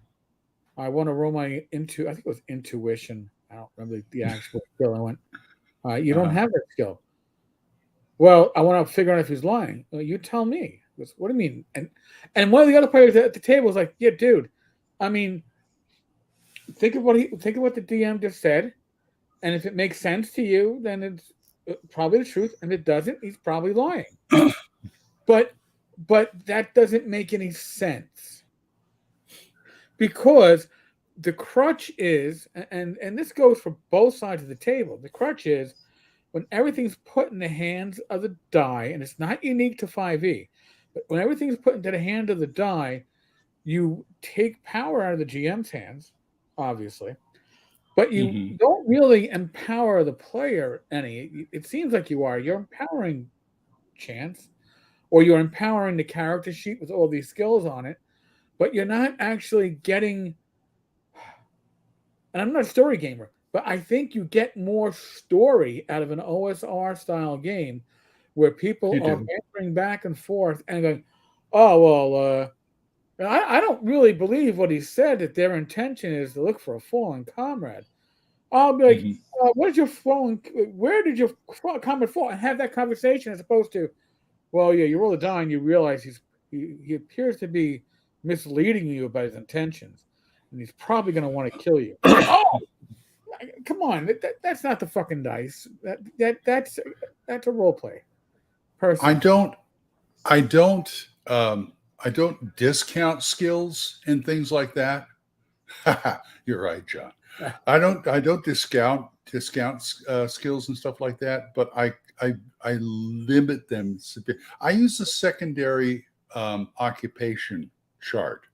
I want to roll my I think it was intuition. I don't remember the actual skill." I went, "You don't have that skill." Well, I want to figure out if he's lying. Well, you tell me. Goes, what do you mean? And one of the other players at the table was like, "Yeah, dude. I mean, think of what the DM just said, and if it makes sense to you, then it's probably the truth. And if it doesn't, he's probably lying." But but that doesn't make any sense because the crutch is, and this goes for both sides of the table. The crutch is when everything's put in the hands of the die, and it's not unique to 5e, but when everything's put into the hand of the die, you take power out of the GM's hands, obviously, but you Hmm. don't really empower the player any. It seems like you are. You're empowering Chance, or you're empowering the character sheet with all these skills on it, but you're not actually getting. And I'm not a story gamer, but I think you get more story out of an OSR style game where people You are do. bantering back and forth and going, "Oh well, I don't really believe what he said that their intention is to look for a fallen comrade." I'll be like, Hmm. "Where's your fallen? Where did your comrade fall?" And have that conversation as opposed to, "Well, yeah, you roll the die and you realize he appears to be misleading you about his intentions, and he's probably going to want to kill you." Oh, come on, that's not the fucking dice. That's a role play, I personally. don't. I don't. I don't discount skills and things like that. You're right, John. I don't. I don't discount skills and stuff like that. But I limit them. I use the secondary occupation chart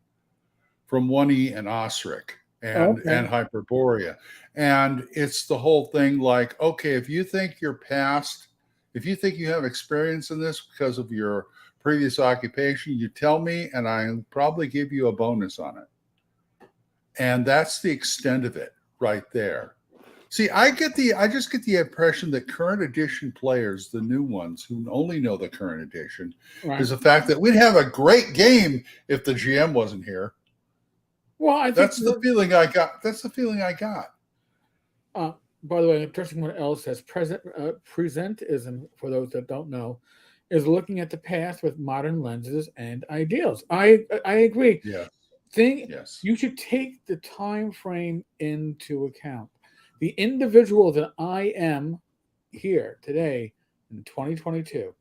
from 1E and Osric Okay. and Hyperborea. And it's the whole thing like, okay, if you think you're past, if you think you have experience in this because of your previous occupation, you tell me and I'll probably give you a bonus on it. And that's the extent of it right there. See, I just get the impression that current edition players, the new ones who only know the current edition, Right. is the fact that we'd have a great game if the GM wasn't here. Well, I think That's the feeling I got. That's the feeling I got. uh, by the way, addressing what else says, presentism, for those that don't know, is looking at the past with modern lenses and ideals. I agree. Yeah. Thing Yes. You should take the time frame into account. The individual that I am here today in 2022,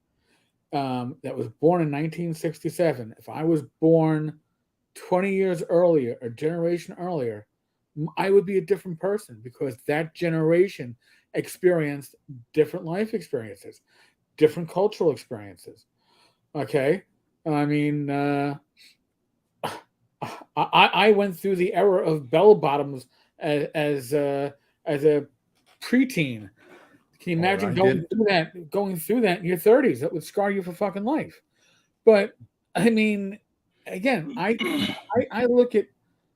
that was born in 1967. If I was born 20 years earlier, a generation earlier, I would be a different person because that generation experienced different life experiences, different cultural experiences. Okay. I mean, I went through the era of bell bottoms as a preteen. Can you Oh, imagine I did. going through that in your 30s? That would scar you for fucking life. But I mean, again, I look at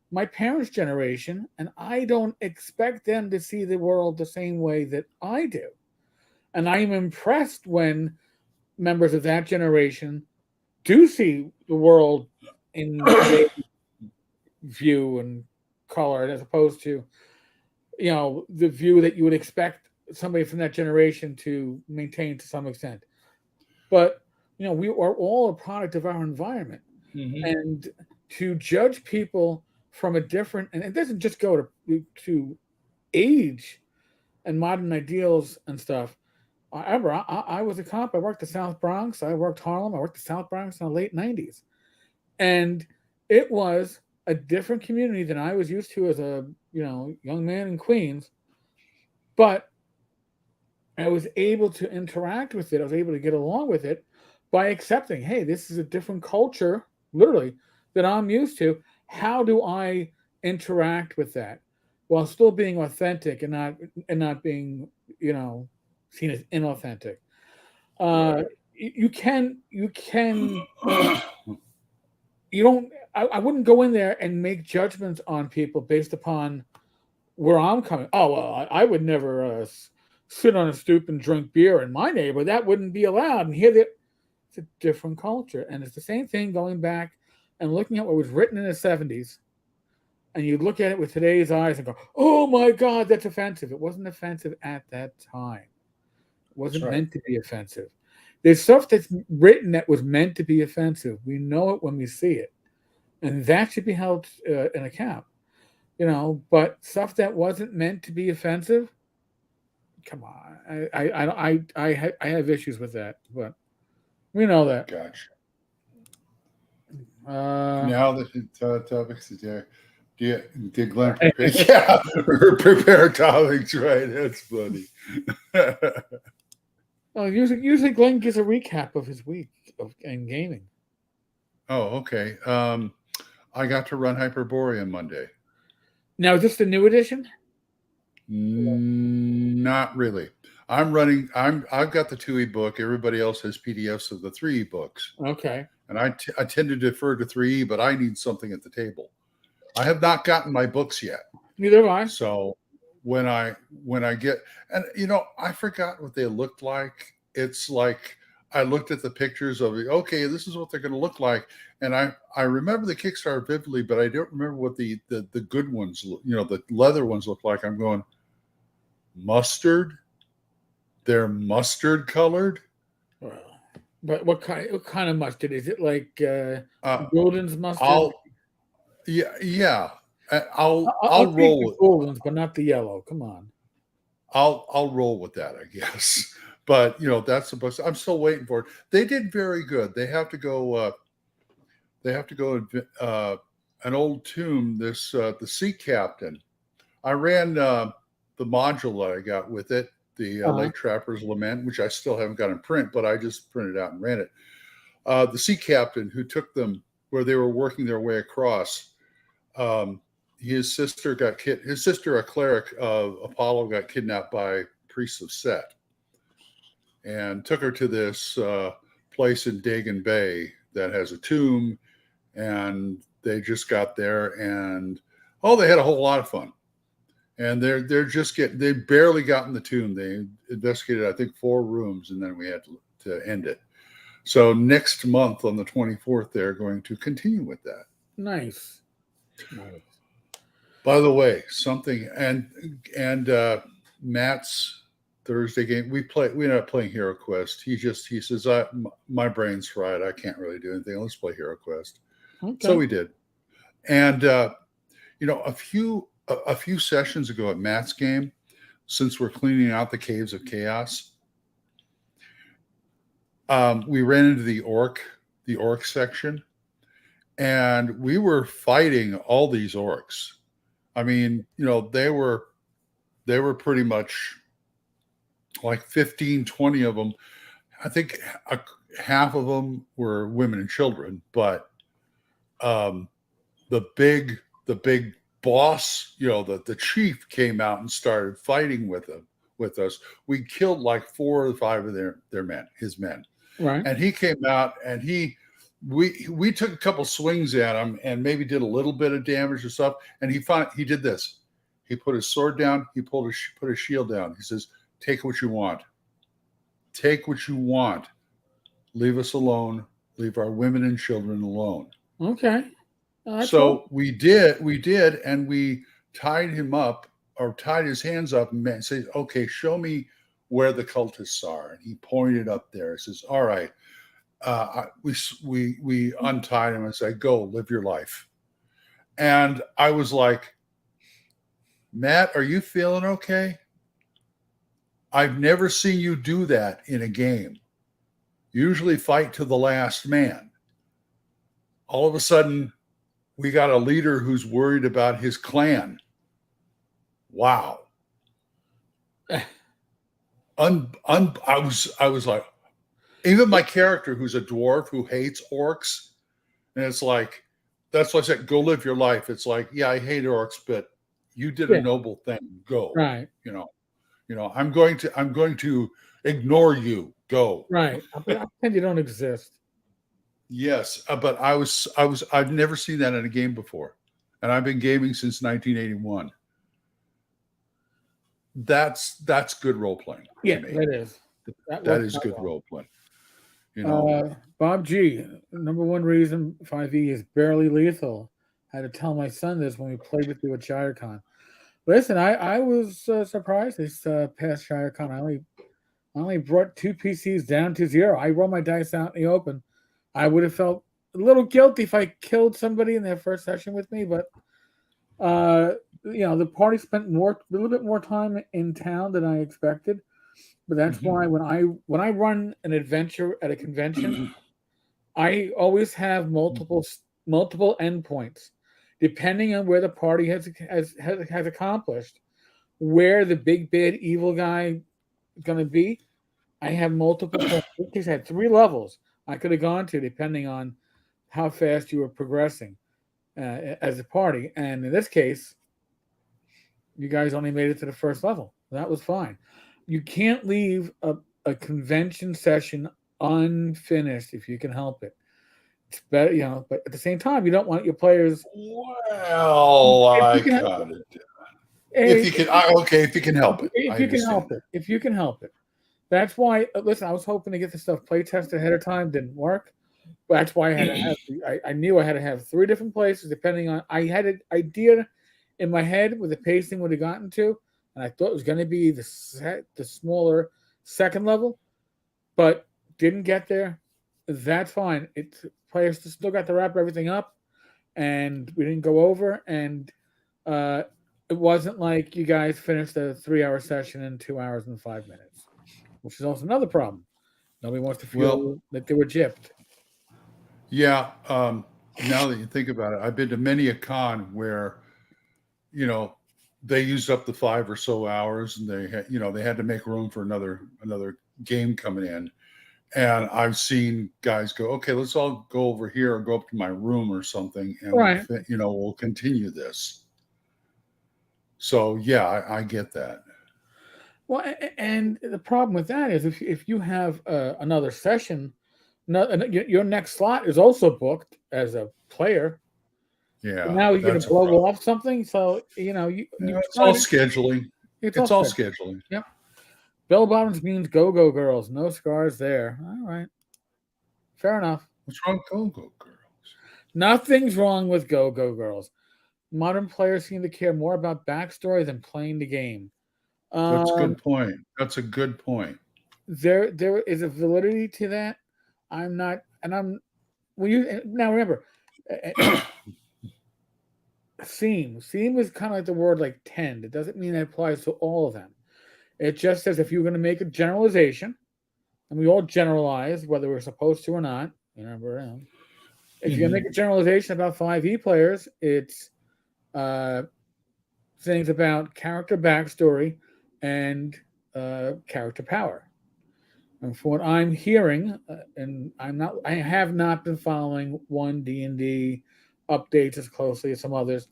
my parents' generation and I don't expect them to see the world the same way that I do. And I am impressed when members of that generation do see the world in today's view and color as opposed to, the view that you would expect somebody from that generation to maintain to some extent. But we are all a product of our environment, Hmm. and to judge people from a different, and it doesn't just go to age and modern ideals and stuff. I was a cop. I worked the South Bronx. I worked Harlem. I worked the South Bronx in the late '90s, and it was a different community than I was used to as a young man in Queens. But I was able to interact with it. I was able to get along with it by accepting, hey, this is a different culture, literally, that I'm used to. How do I interact with that while still being authentic and not being, seen as inauthentic? Uh, Right. you can you don't. I wouldn't go in there and make judgments on people based upon where I'm coming. Oh well, I would never sit on a stoop and drink beer in my neighborhood. That wouldn't be allowed. And here, it's a different culture, and it's the same thing going back and looking at what was written in the '70s, and you look at it with today's eyes and go, "Oh my God, that's offensive." It wasn't offensive at that time. It That's wasn't right. meant to be offensive. There's stuff that's written that was meant to be offensive. We know it when we see it, and that should be held in account. But stuff that wasn't meant to be offensive, come on. I have issues with that, but we know that. Gotcha. Now the topics did Glenn prepare? Yeah, prepare topics, right? That's funny. Well, usually Glenn gives a recap of his week in gaming. Oh, okay. I got to run Hyperborea Monday. Now, is this the new edition? Not really. I've got the 2E book. Everybody else has PDFs of the 3E books. Okay. And I tend to defer to 3E, but I need something at the table. I have not gotten my books yet. Neither have I. So when I get, and I forgot what they looked like. It's like I looked at the pictures of it. Okay, this is what they're going to look like, and I remember the Kickstarter vividly, but I don't remember what the good ones, the leather ones look like. I'm going mustard. They're mustard colored. Well, but what kind of mustard is it? Like Golden's mustard? Yeah. I'll I'll roll with Golden's, but not the yellow. Come on. I'll roll with that, I guess. But that's supposed to, I'm still waiting for it. They did very good. They have to go. An old tomb. This the Sea Captain. I ran the module that I got with it, the Lake Trapper's Lament, which I still haven't got in print, but I just printed out and ran it. The Sea Captain who took them where they were working their way across. His sister, a cleric of Apollo, got kidnapped by priests of Set and took her to this place in Dagon Bay that has a tomb. And they just got there and they had a whole lot of fun. And they barely got in the tomb. They investigated, I think, 4 rooms, and then we had to end it. So next month on the 24th, they're going to continue with that. Nice. By the way, something and Matt's Thursday game, we're not playing Hero Quest. He says, my brain's fried. I can't really do anything. Let's play Hero Quest. Okay. So we did. And a few sessions ago at Matt's game, since we're cleaning out the Caves of Chaos, we ran into the orc section, and we were fighting all these orcs. I mean, they were pretty much like 15, 20 of them. I think half of them were women and children, but the big boss, the chief came out and started fighting with us. We killed like 4 or 5 of his men. Right. And he came out and we took a couple swings at him and maybe did a little bit of damage or stuff. And he did this. He put his sword down. He put his shield down. He says, "Take what you want. Take what you want. Leave us alone. Leave our women and children alone." Okay. So cool. we did, and we tied him up or tied his hands up and said, "Okay, show me where the cultists are." And he pointed up there. He says, "All right." We untied him and said, "Go live your life." And I was like, "Matt, are you feeling okay? I've never seen you do that in a game. Usually fight to the last man." All of a sudden, we got a leader who's worried about his clan. Wow. I was like, even my character, who's a dwarf who hates orcs, and it's like, that's why I said, "Go live your life." It's like, yeah, I hate orcs, but you did a noble thing. Go. Right. I'm going to ignore you. Go. Right. I pretend you don't exist. Yes, but I've never seen that in a game before, and I've been gaming since 1981. That's good role playing. Yeah, that is. That is good role playing. Bob G, number 1 reason 5e is barely lethal. I had to tell my son this when we played with you at ShireCon. Listen, I was surprised this past ShireCon. I only brought 2 PCs down to 0. I rolled my dice out in the open. I would have felt a little guilty if I killed somebody in their first session with me, but the party spent a little bit more time in town than I expected. But that's why when I run an adventure at a convention, I always have multiple multiple endpoints, depending on where the party has accomplished, where the big bad evil guy is going to be. I have multiple points. In this case, I had 3 levels I could have gone to depending on how fast you were progressing as a party. And in this case, you guys only made it to the first level. That was fine. You can't leave a convention session unfinished if you can help it. It's better, but at the same time, you don't want your players. Well, If I you can, got it. eh, If you can, okay, if you can help it, if I you can understand help it, if you can help it. That's why. Listen, I was hoping to get the stuff play tested ahead of time. Didn't work. That's why I had to have. I knew I had to have 3 different places depending on. I had an idea in my head where the pacing would have gotten to, and I thought it was going to be the smaller second level, but didn't get there. That's fine. It's players still got to wrap everything up, and we didn't go over. And uh, it wasn't like you guys finished a 3-hour session in 2 hours and 5 minutes, which is also another problem. Nobody wants to Well, feel like they were gypped. yeah. Now that you think about it, I've been to many a con where, you know, they used up the 5 or so hours, and they had to make room for another game coming in. And I've seen guys go, okay, let's all go over here or go up to my room or something, and Right. we'll continue this. So yeah, I get that. Well, and the problem with that is if you have another session, your next slot is also booked as a player. Yeah, Now you're going to that's a blow problem. off something, so you Yeah, it's try all to. scheduling. It's all It's all scheduled. scheduling. Yep. Bell bottoms means go girls. No scars there. All right. Fair enough. What's wrong with Go-Go Girls? Nothing's wrong with go girls. Modern players seem to care more about backstory than playing the game. That's a Um, good point. That's a good point. there is a validity to that. I'm not, and I'm. Well, you now remember, uh, seem is kind of like the word like tend. It doesn't mean it applies to all of them. It just says if you're going to make a generalization, and we all generalize whether we're supposed to or not. Remember, if you're going to Mhm. make a generalization about 5e players, it's uh, things about character backstory and character power. And from what I'm hearing, and I have not been following one D&D updates as closely as some others,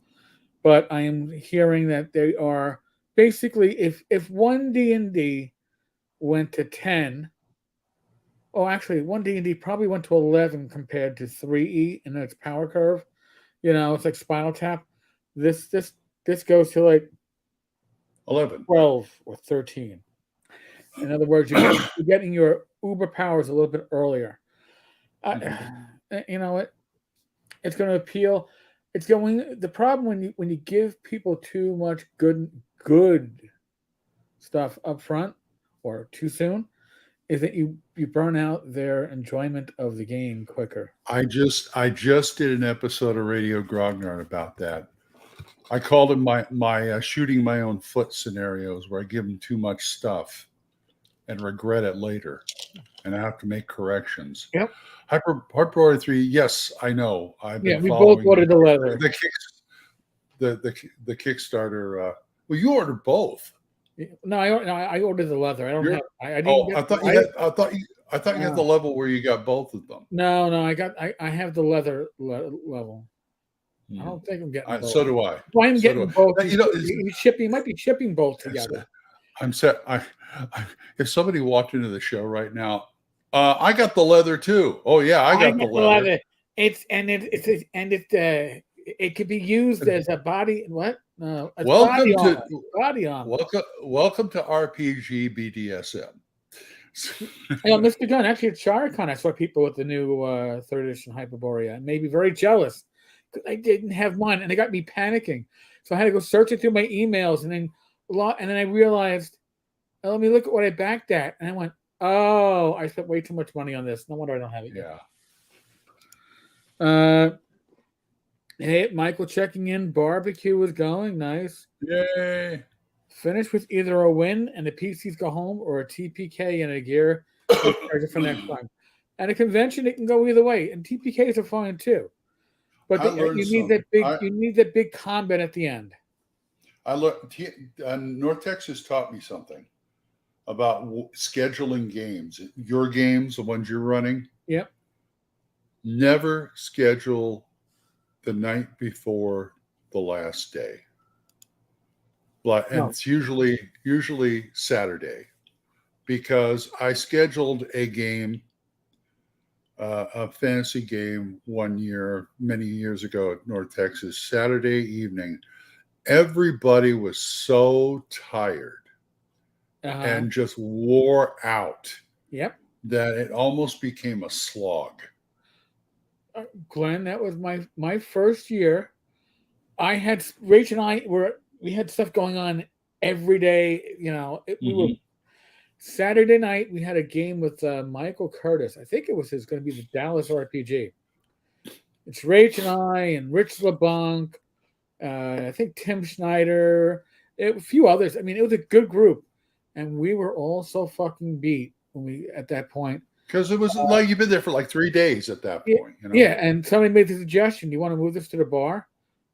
but I am hearing that they are basically if one D&D went to 10, oh actually one D&D probably went to 11 compared to 3E in its power curve. It's like Spinal Tap. This goes to like 11. 12 or 13. In other words, you're getting your uber powers a little bit earlier. Mhm. You know what? It's going to appeal. It's going. The problem when you give people too much good stuff up front or too soon is that you burn out their enjoyment of the game quicker. I just did an episode of Radio Grognard about that. I called them my shooting my own foot scenarios, where I give them too much stuff and regret it later, and I have to make corrections. Yep. Hyper 3, yes, I know. I've Yeah, been we both following ordered the leather. the Kickstarter. Well, you ordered both. No, I ordered the leather. I don't You're have. I didn't Oh, get. I thought you I had. I thought you had the no level where you got both of them. no. I have the leather level. I Hmm. don't think I'm getting both. So do I. If I'm So do getting I. both, But, he's shipping. He might be shipping both it's, together. I'm set. If somebody walked into the show right now, I got the leather too. Oh yeah, I I got the got the leather. leather. It could be used as a body. What? No, it's body Welcome armor. to Body armor. welcome to RPG BDSM. Mr. Gunn, actually, at SharaCon, I saw people with the new third edition Hyperborea, and made me very jealous because I didn't have mine, and it got me panicking. So I had to go searching through my emails, and then I realized, oh, let me look at what I backed at, and I went, oh, I spent way too much money on this. No wonder I don't have it yet. Yeah. Hey, Michael checking in. Barbecue is going nice. Yay. Finish with either a win and the PCs go home, or a TPK and a gear for next time. At a convention, it can go either way, and TPKs are fine too. But I learned you need something. that big. You need that big combat at the end. I learned. North Texas taught me something about scheduling games. Your games, the ones you're running. Yep. Never schedule the night before the last day. And No. it's usually Saturday, because I scheduled a game, a fantasy game one year, many years ago at North Texas, Saturday evening. Everybody was so tired and just wore out. Yep. That it almost became a slog. Glenn, that was my first year. I had Rach and we had stuff going on every day. You know, we were Saturday night. We had a game with Michael Curtis. I think it was going to be the Dallas RPG. It's Rach and Rich LeBlanc. I think Tim Schneider, a few others. I mean, it was a good group, and we were all so fucking beat when we at that point. Because it was like you've been there for like 3 days at that point. You know? Yeah, and somebody made the suggestion, "You want to move this to the bar?"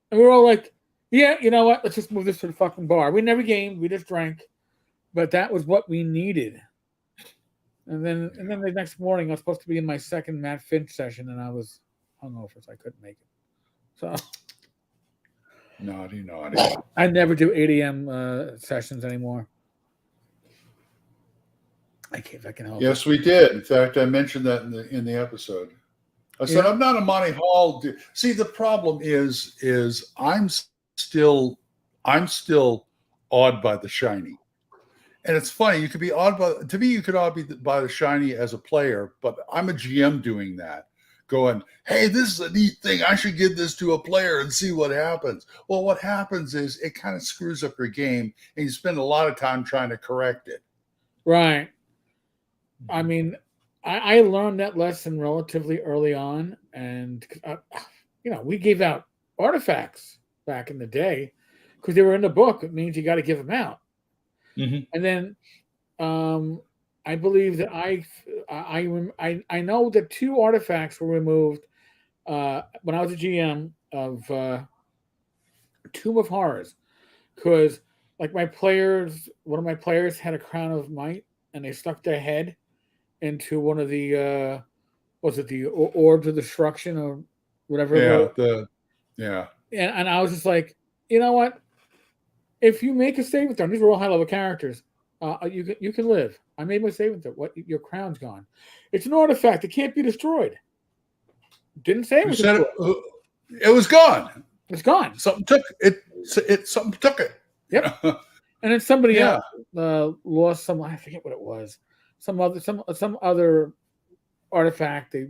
And we were all like, "Yeah, you know what? Let's just move this to the fucking bar." We never gamed, we just drank, but that was what we needed. And then the next morning, I was supposed to be in my second Matt Finch session, and I was hungover, so I couldn't make it. So. Naughty. I never do 8 a.m. Sessions anymore. I can help. Yes, we did. In fact, I mentioned that in the episode. I said I'm not a Monty Hall dude. See, the problem is I'm still awed by the shiny, and it's funny. You could be awed by. To me, you could awed by the shiny as a player, but I'm a GM doing that. Going, hey, this is a neat thing. I should give this to a player and see what happens. Well, what happens is it kind of screws up your game, and you spend a lot of time trying to correct it. Right. I mean, I learned that lesson relatively early on, and we gave out artifacts back in the day because they were in the book. It means you got to give them out. And then I believe that I know that 2 artifacts were removed when I was a GM of Tomb of Horrors, because like one of my players had a Crown of Might, and they stuck their head into one of the the orbs of destruction or whatever. And I was just like, you know what? If you make a saving throw, these were all high level characters. You can live. I made my saving throw. What? Your crown's gone. It's an artifact. It can't be destroyed. Didn't say it was destroyed. It was gone. It's gone. Something took it. Something took it. Yep. And then somebody else lost some. I forget what it was. Some other artifact. They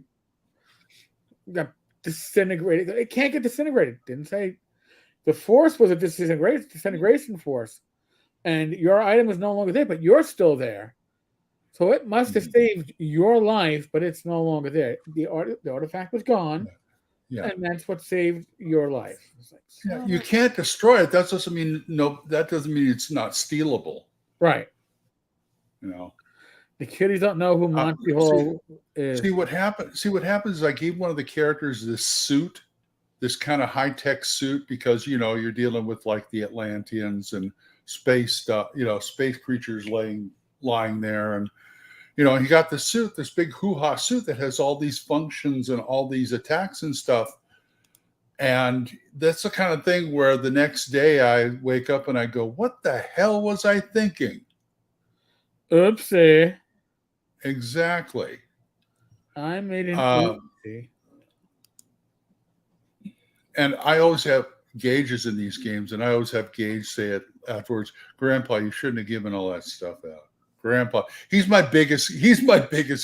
got disintegrated. It can't get disintegrated. Didn't say. The force was a disintegration force, and your item is no longer there, but you're still there. So it must have saved your life, but it's no longer there. The artifact was gone, and that's what saved your life. Like, you can't destroy it. That doesn't mean That doesn't mean it's not stealable. Right. You know. The kiddies don't know who Monty Hall is. See what happens is I gave one of the characters this suit, this kind of high-tech suit, because you're dealing with like the Atlanteans and space stuff, space creatures lying there, and he got the suit, this big hoo-ha suit that has all these functions and all these attacks and stuff. And that's the kind of thing where the next day I wake up and I go, what the hell was I thinking? Oopsie. Exactly. I made an oopsie. And I always have Gauges in these games, and I always have Gage say it afterwards. Grandpa, you shouldn't have given all that stuff out. Grandpa, he's my biggest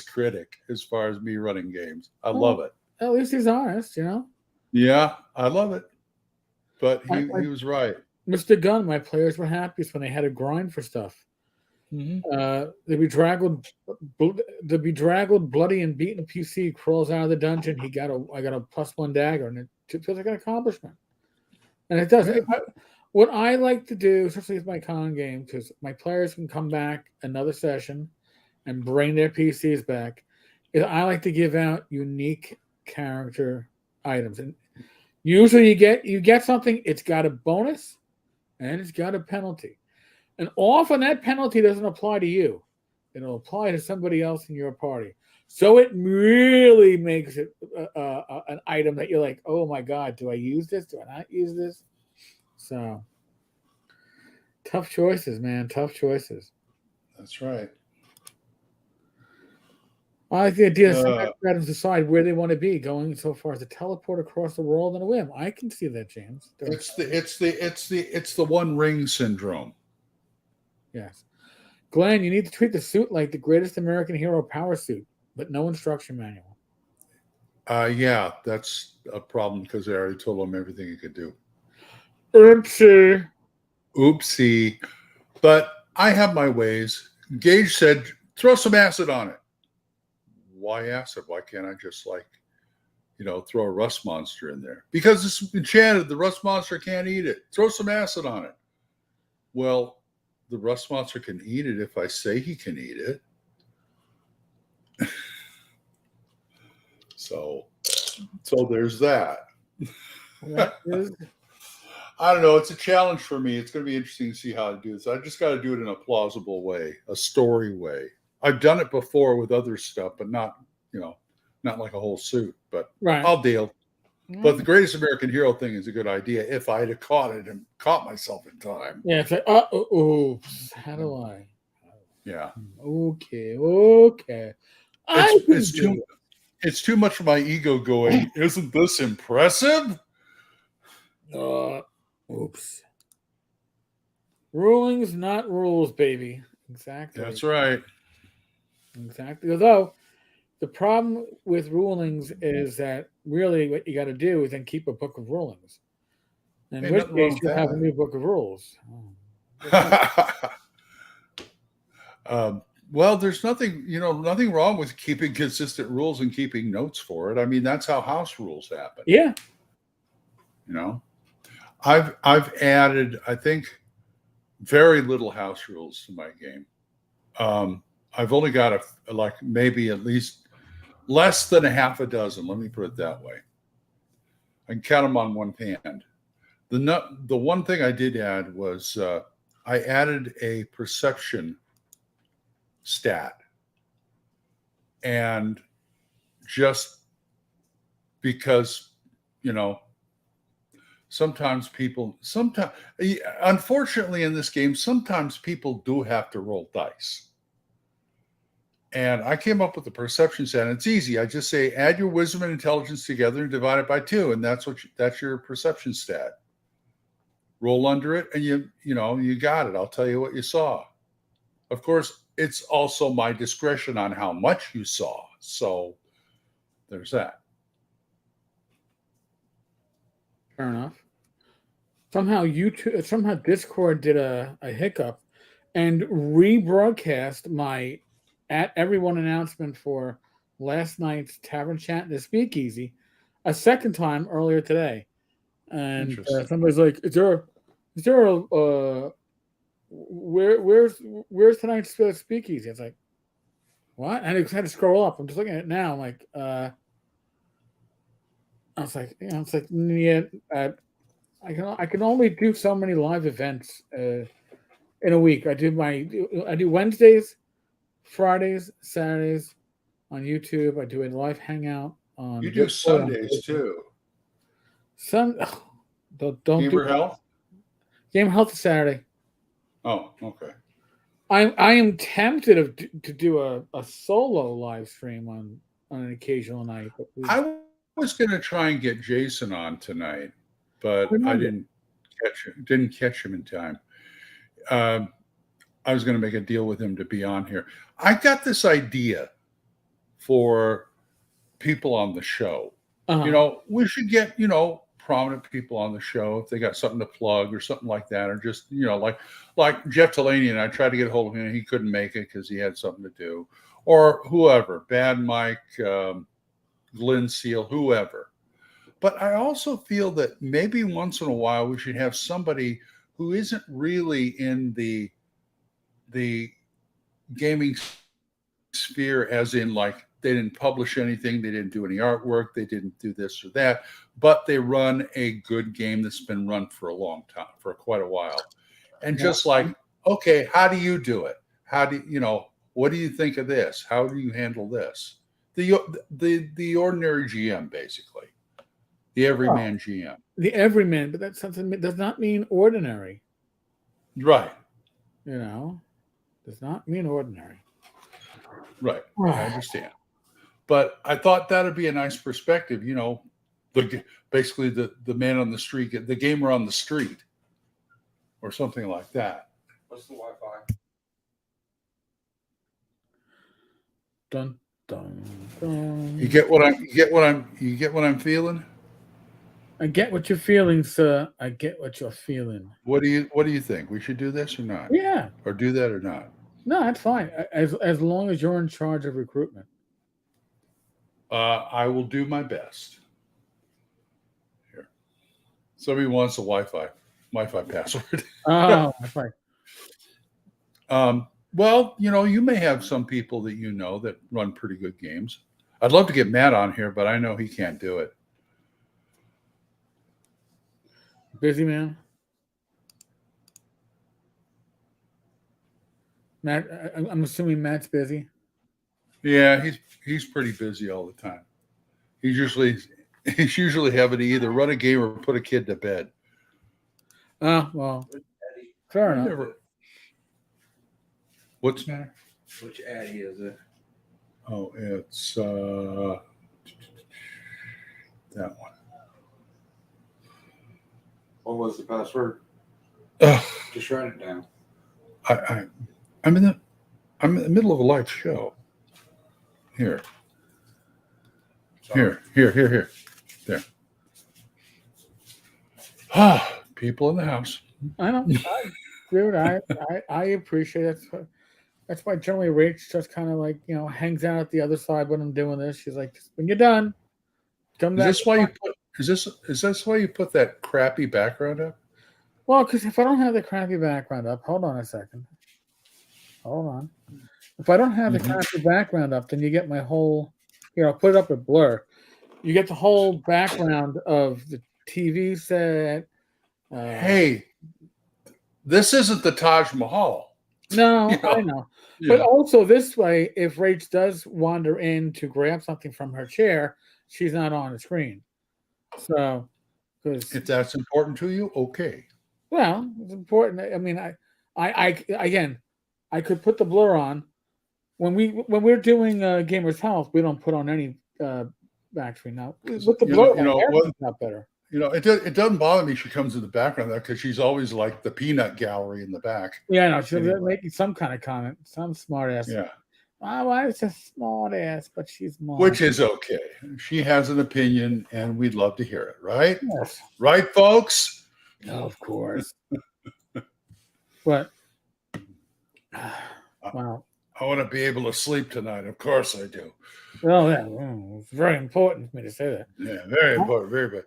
critic as far as me running games. I love it. At least he's honest, Yeah, I love it. But he was right. Mr. Gunn, my players were happiest when they had to grind for stuff. The bedraggled, bloody, and beaten PC crawls out of the dungeon. I got a +1 dagger, and it feels like an accomplishment. And it does. What I like to do, especially with my con game, because my players can come back another session and bring their PCs back, is I like to give out unique character items. And Usually you get something, it's got a bonus and it's got a penalty. And often that penalty doesn't apply to you. It'll apply to somebody else in your party. So it really makes it an item that you're like, oh my God, do I use this? Do I not use this? So tough choices, man. Tough choices. That's right. I like the idea that some items decide where they want to be, going so far as to teleport across the world on a whim. I can see that, James. It's the One Ring syndrome. Yes. Glenn, you need to treat the suit like the greatest American hero power suit, but no instruction manual. Yeah, that's a problem because I already told him everything he could do. Oopsie. Oopsie. But I have my ways. Gage said, throw some acid on it. Why acid? Why can't I just throw a rust monster in there? Because it's enchanted. The rust monster can't eat it. Throw some acid on it. Well, the rust monster can eat it if I say he can eat it. So there's that. I don't know. It's a challenge for me. It's going to be interesting to see how to do this. I just got to do it in a plausible way, a story way. I've done it before with other stuff, but not like a whole suit. But right. I'll deal. But the greatest American hero thing is a good idea if I had caught it and caught myself in time. Yeah, it's like, oops. How do I? Yeah. Okay. It's too much for my ego going, isn't this impressive? Oops. Rulings, not rules, baby. Exactly. That's right. Exactly. Although the problem with rulings is that really what you got to do is then keep a book of rulings. In which case you have a new book of rules. Well, there's nothing wrong with keeping consistent rules and keeping notes for it. I mean, that's how house rules happen. Yeah. I've added, I think, very little house rules to my game. I've only got maybe at least less than a half a dozen. Let me put it that way. I can count them on one hand. The one thing I did add was I added a perception stat, and just because unfortunately in this game sometimes people do have to roll dice, and I came up with the perception stat. It's easy. I just say add your wisdom and intelligence together and divide it by 2, and that's your perception stat. Roll under it, and you got it. I'll tell you what you saw. Of course, it's also my discretion on how much you saw. So there's that. Fair enough. Somehow Discord did a hiccup and rebroadcast my at everyone announcement for last night's Tavern Chat and the Speakeasy a second time earlier today. And somebody's like, "Is there a where's tonight's Speakeasy?" It's like, what? And I had to scroll up. I'm just looking at it now. I'm like, I was like, yeah. I can only do so many live events in a week. I do Wednesdays, Fridays, Saturdays on YouTube. I do a live hangout on. You do Sundays too. Don't Gamer Health. Game Health is Saturday. Oh, okay. I am tempted to do a solo live stream on an occasional night. But I was going to try and get Jason on tonight, but I didn't catch him in time. I was going to make a deal with him to be on here. I got this idea for people on the show. We should get prominent people on the show if they got something to plug or something like that, or just like Jeff Delaney, and I tried to get a hold of him and he couldn't make it because he had something to do, or whoever, Bad Mike, Glenn Seal, whoever. But I also feel that maybe once in a while we should have somebody who isn't really in the gaming sphere, as in like they didn't publish anything, they didn't do any artwork, they didn't do this or that, but they run a good game that's been run for a long time, for quite a while. And just like, okay, how do you do it? How do you know? What do you think of this? How do you handle this? The ordinary GM, basically, the everyman GM. The everyman, but that's something that does not mean ordinary. Right. You know, does not mean ordinary. Right. I understand. But I thought that'd be a nice perspective. You know, basically the man on the street, the gamer on the street, or something like that. What's the Wi-Fi? Dun dun dun. You get what I'm feeling? I get what you're feeling, sir. I get what you're feeling. What do you think? We should do this or not? Yeah. Or do that or not? No, that's fine. As long as you're in charge of recruitment. I will do my best. Here. Somebody wants a Wi-Fi password. Oh, that's right. Well, you know, you may have some people that you know that run pretty good games. I'd love to get Matt on here, but I know he can't do it. Busy man. Matt, I'm assuming Matt's busy. Yeah, he's pretty busy all the time. He's usually having to either run a game or put a kid to bed. Oh, well, fair enough. What's the matter? Which Addy is it? Oh, it's that one. What was the password? Just write it down. I'm in the middle of a live show. Here. Sorry. Here. There. People in the house. I know. Dude, I appreciate it. That's why generally Rach just kind of like, you know, hangs out at the other side when I'm doing this. She's like, when you're done, come back. Is this why you put that crappy background up? Well, because if I don't have the crappy background up, hold on a second. Hold on. If I don't have the crappy background up, then you get my whole, you know, put it up with blur. You get the whole background of the TV set. Hey, this isn't the Taj Mahal. No, You know? I know. Yeah. But also this way, if Rach does wander in to grab something from her chair, she's not on the screen. So, because If that's important to you, okay. well, it's important. I mean, I could put the blur on when we're doing Gamers Health. We don't put on any back screen now. With the blur, everything's not better. You know, it doesn't bother me. She comes in the background there because she's always like the peanut gallery in the back. Yeah, no, she's Anyway. making some kind of comment, some smart ass. Yeah, My wife's a smart ass, but she's smart. which is okay. She has an opinion, and we'd love to hear it. Right, yes, right, folks. of course. But wow. I want to be able to sleep tonight. Of course, I do. Well, yeah, it's very important for me to say that. Yeah, very important. Very good.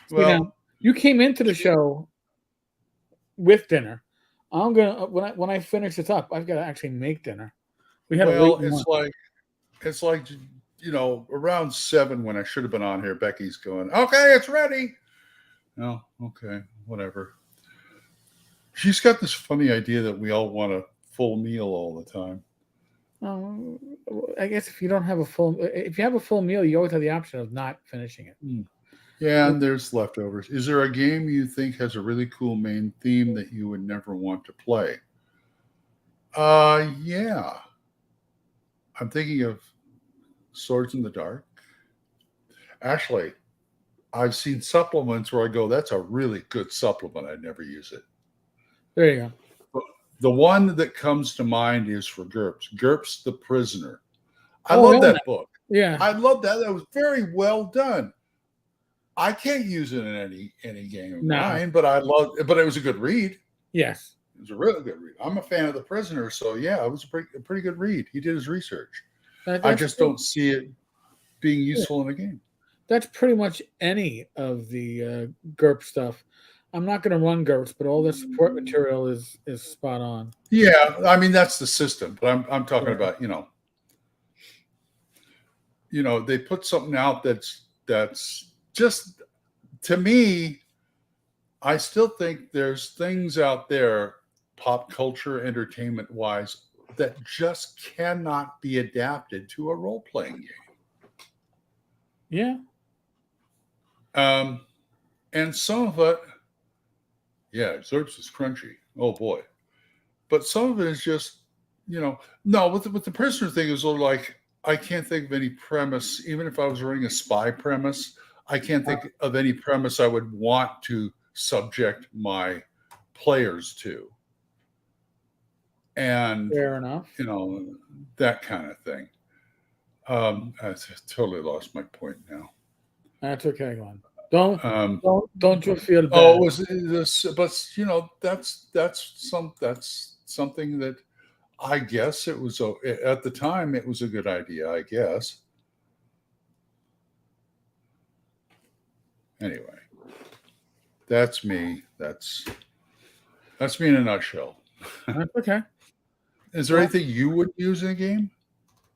See, now, you came into the show with dinner. I'm gonna when I finish this up, I've got to actually make dinner. We had it's like you know, around 7 when I should have been on here. Becky's going, okay, it's ready. No, okay, whatever. She's got this funny idea that we all want a full meal all the time. I guess if you have a full meal, you always have the option of not finishing it. Yeah, and there's leftovers. Is there a game you think has a really cool main theme that you would never want to play? Yeah. I'm thinking of Swords in the Dark. Actually, I've seen supplements where I go, that's a really good supplement. I'd never use it. There you go. The one that comes to mind is for GURPS. GURPS the Prisoner. I love that book. Yeah. I love that. That was very well done. I can't use it in any game of mine, but but it was a good read. Yes. It was a really good read. I'm a fan of The Prisoner, so yeah, it was a pretty good read. He did his research. I just don't see it being useful in a game. That's pretty much any of the GURP stuff. I'm not going to run GURPS, but all the support material is spot on. Yeah, I mean that's the system, but I'm talking about, you know, they put something out that's just, to me, I still think there's things out there, pop culture, entertainment wise, that just cannot be adapted to a role playing Yeah. game. And some of it, yeah, Zerps is crunchy. Oh boy. But some of it is just, no, with the prisoner thing is like, I can't think of any premise, even if I was running a spy premise, I can't think of any premise I would want to subject my players to. And, Fair enough. that kind of thing. I totally lost my point now. That's okay, Glenn. Don't you feel bad? Oh, was this? But that's something that I guess it was at the time it was a good idea. I guess. Anyway, that's me. That's me in a nutshell. That's okay. Is there anything you would use in a game?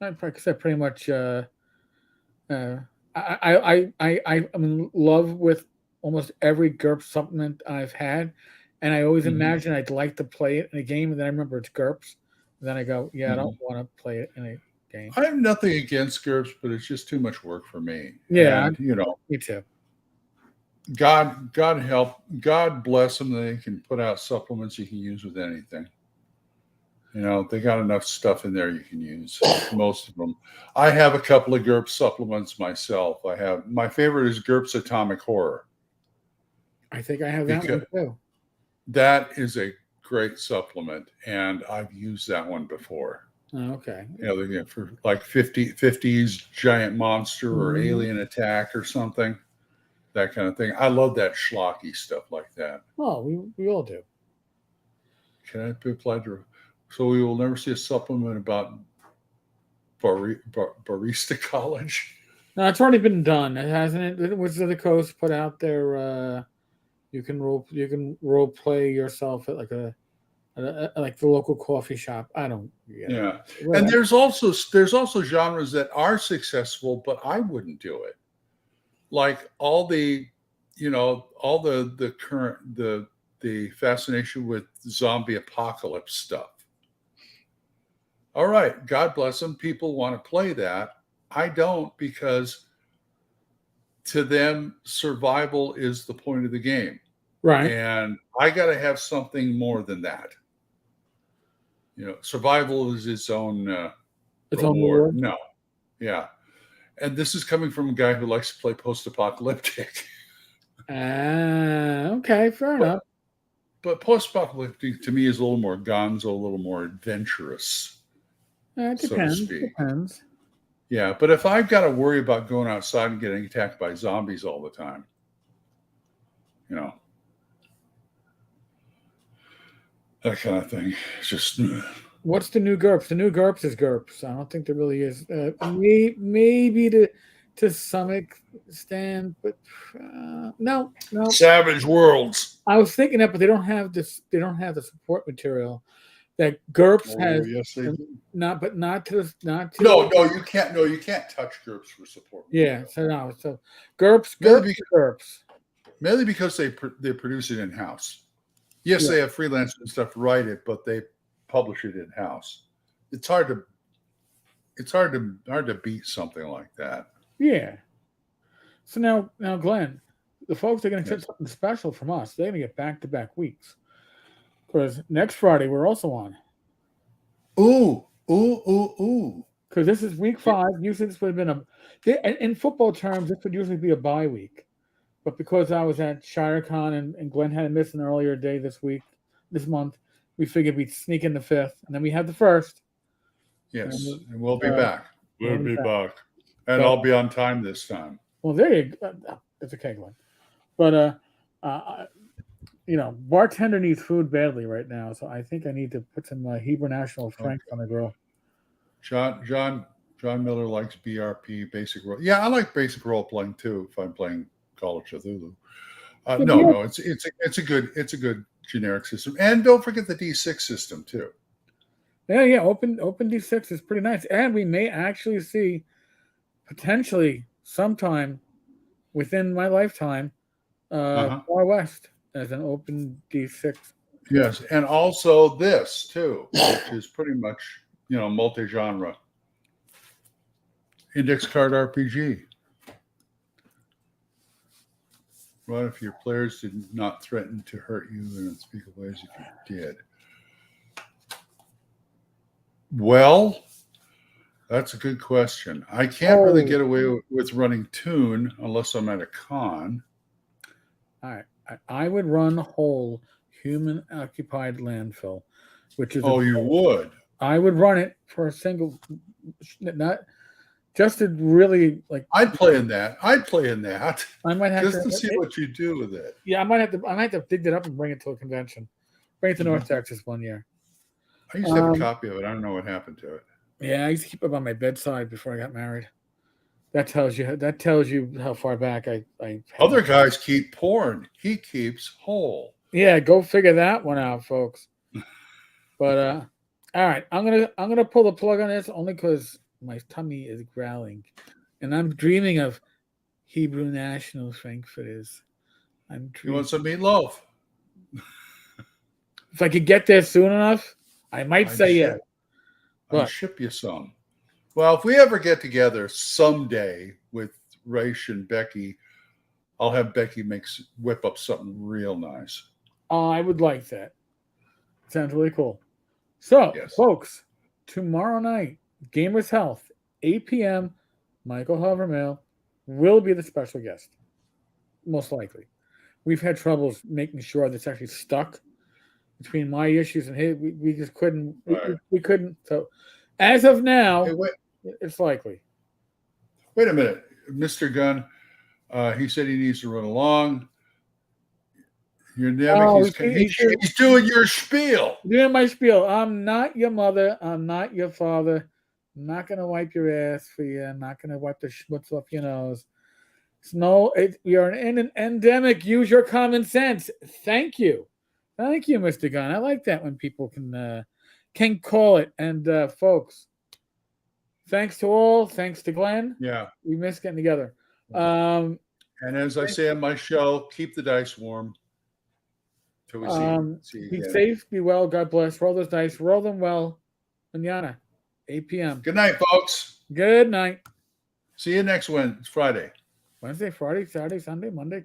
I pretty much. I'm in love with almost every GURPS supplement I've had, and I always imagine I'd like to play it in a game, and then I remember it's GURPS, and then I go, I don't want to play it in a game. I have nothing against GURPS, but it's just too much work for me. Yeah, and, me too. God bless them. They can put out supplements you can use with anything. They got enough stuff in there you can use. Most of them. I have a couple of GURPS supplements myself. My favorite is GURPS Atomic Horror. I think I have that one too. That is a great supplement, and I've used that one before. Oh, okay. For like 50s giant monster or alien attack or something. That kind of thing. I love that schlocky stuff like that. Oh, we all do. Can I be applied to? So we will never see a supplement about barista college. No, it's already been done. It hasn't. Wizards of the Coast put out their. You can role play yourself at like like the local coffee shop. I don't. Yeah, and there's also genres that are successful, but I wouldn't do it. Like all the current the fascination with zombie apocalypse stuff. All right, God bless them. People want to play that. I don't, because to them, survival is the point of the game. Right. And I got to have something more than that. Survival is its own reward. No. Yeah. And this is coming from a guy who likes to play post-apocalyptic. Okay, fair enough. But post-apocalyptic to me is a little more gonzo, a little more adventurous. It depends. So to speak. Depends. Yeah, but if I've got to worry about going outside and getting attacked by zombies all the time, that kind of thing. It's just. What's the new GURPS? The new GURPS is GURPS. I don't think there really is. Maybe to some extent, but no. Savage Worlds. I was thinking that, but they don't have this. They don't have the support material that GURPS has. Yes, they do. Not to. No, you can't. No, you can't touch GURPS for support material. Yeah, so GURPS. Mainly because they produce it in house. Yes, they have freelancers and stuff to write it, but they publish it in house. It's hard to beat something like that. Yeah. So now, Glenn, the folks are going to get something special from us. They're going to get back-to-back weeks, because next Friday we're also on. Ooh. Because this is week 5. Usually this would have been in football terms, this would usually be a bye week. But because I was at ShireCon and Glenn had to miss an earlier day this month, we figured we'd sneak in the 5th, and then we have the 1st. Yes, and we'll be back. We'll be back. And I'll be on time this time. Well, there you go. It's okay, Glenn. But, bartender needs food badly right now, so I think I need to put some Hebrew National Franks on the grill. John Miller likes BRP, basic role. Yeah, I like basic role playing too if I'm playing Call of Cthulhu. No, it's a good generic system, and don't forget the D6 system too. Yeah. Open D6 is pretty nice, and we may actually see potentially sometime within my lifetime, Uh-huh. Far West as an open D6. Yes, and also this too, which is pretty much multi-genre. Index card RPG. What if your players did not threaten to hurt you in unspeakable ways if you did? Well, that's a good question. I can't really get away with running Toon unless I'm at a con. All right. I would run whole human occupied landfill, which is you would. I would run it for a single, not just to really like. I'd play in that. I might have just to see what you do with it. Yeah, I might have to dig that up and bring it to a convention. Bring it to North Texas one year. I used to have a copy of it. I don't know what happened to it. Yeah, I used to keep it on my bedside before I got married. That tells you how far back I Other guys keep porn. He keeps whole. Yeah, go figure that one out, folks. But all right, I'm gonna pull the plug on this only because my tummy is growling, and I'm dreaming of Hebrew National Frankfurters. You want some meatloaf? If I could get there soon enough, I might say yes. I'll ship you some. Well, if we ever get together someday with Raish and Becky, I'll have Becky whip up something real nice. I would like that. Sounds really cool. So, folks, tomorrow night, Gamers Health, 8 p.m., Michael Hovermail will be the special guest, most likely. We've had troubles making sure that's actually stuck between my issues and his. We just couldn't. We couldn't. So, as of now, it's likely. Wait a minute, Mr. Gunn. He said he needs to run along. He's doing your spiel. Doing my spiel. I'm not your mother. I'm not your father. I'm not going to wipe your ass for you. I'm not going to wipe the schmutz off your nose. We are in an endemic. Use your common sense. Thank you. Thank you, Mr. Gunn. I like that when people can call it. And folks, thanks to all. Thanks to Glenn. Yeah. We miss getting together. And as I say on my show, keep the dice warm. Till we see be safe, be well, God bless. Roll those dice, roll them well. Manana, 8 p.m. Good night, folks. Good night. See you next Friday. Wednesday, Friday, Saturday, Sunday, Monday.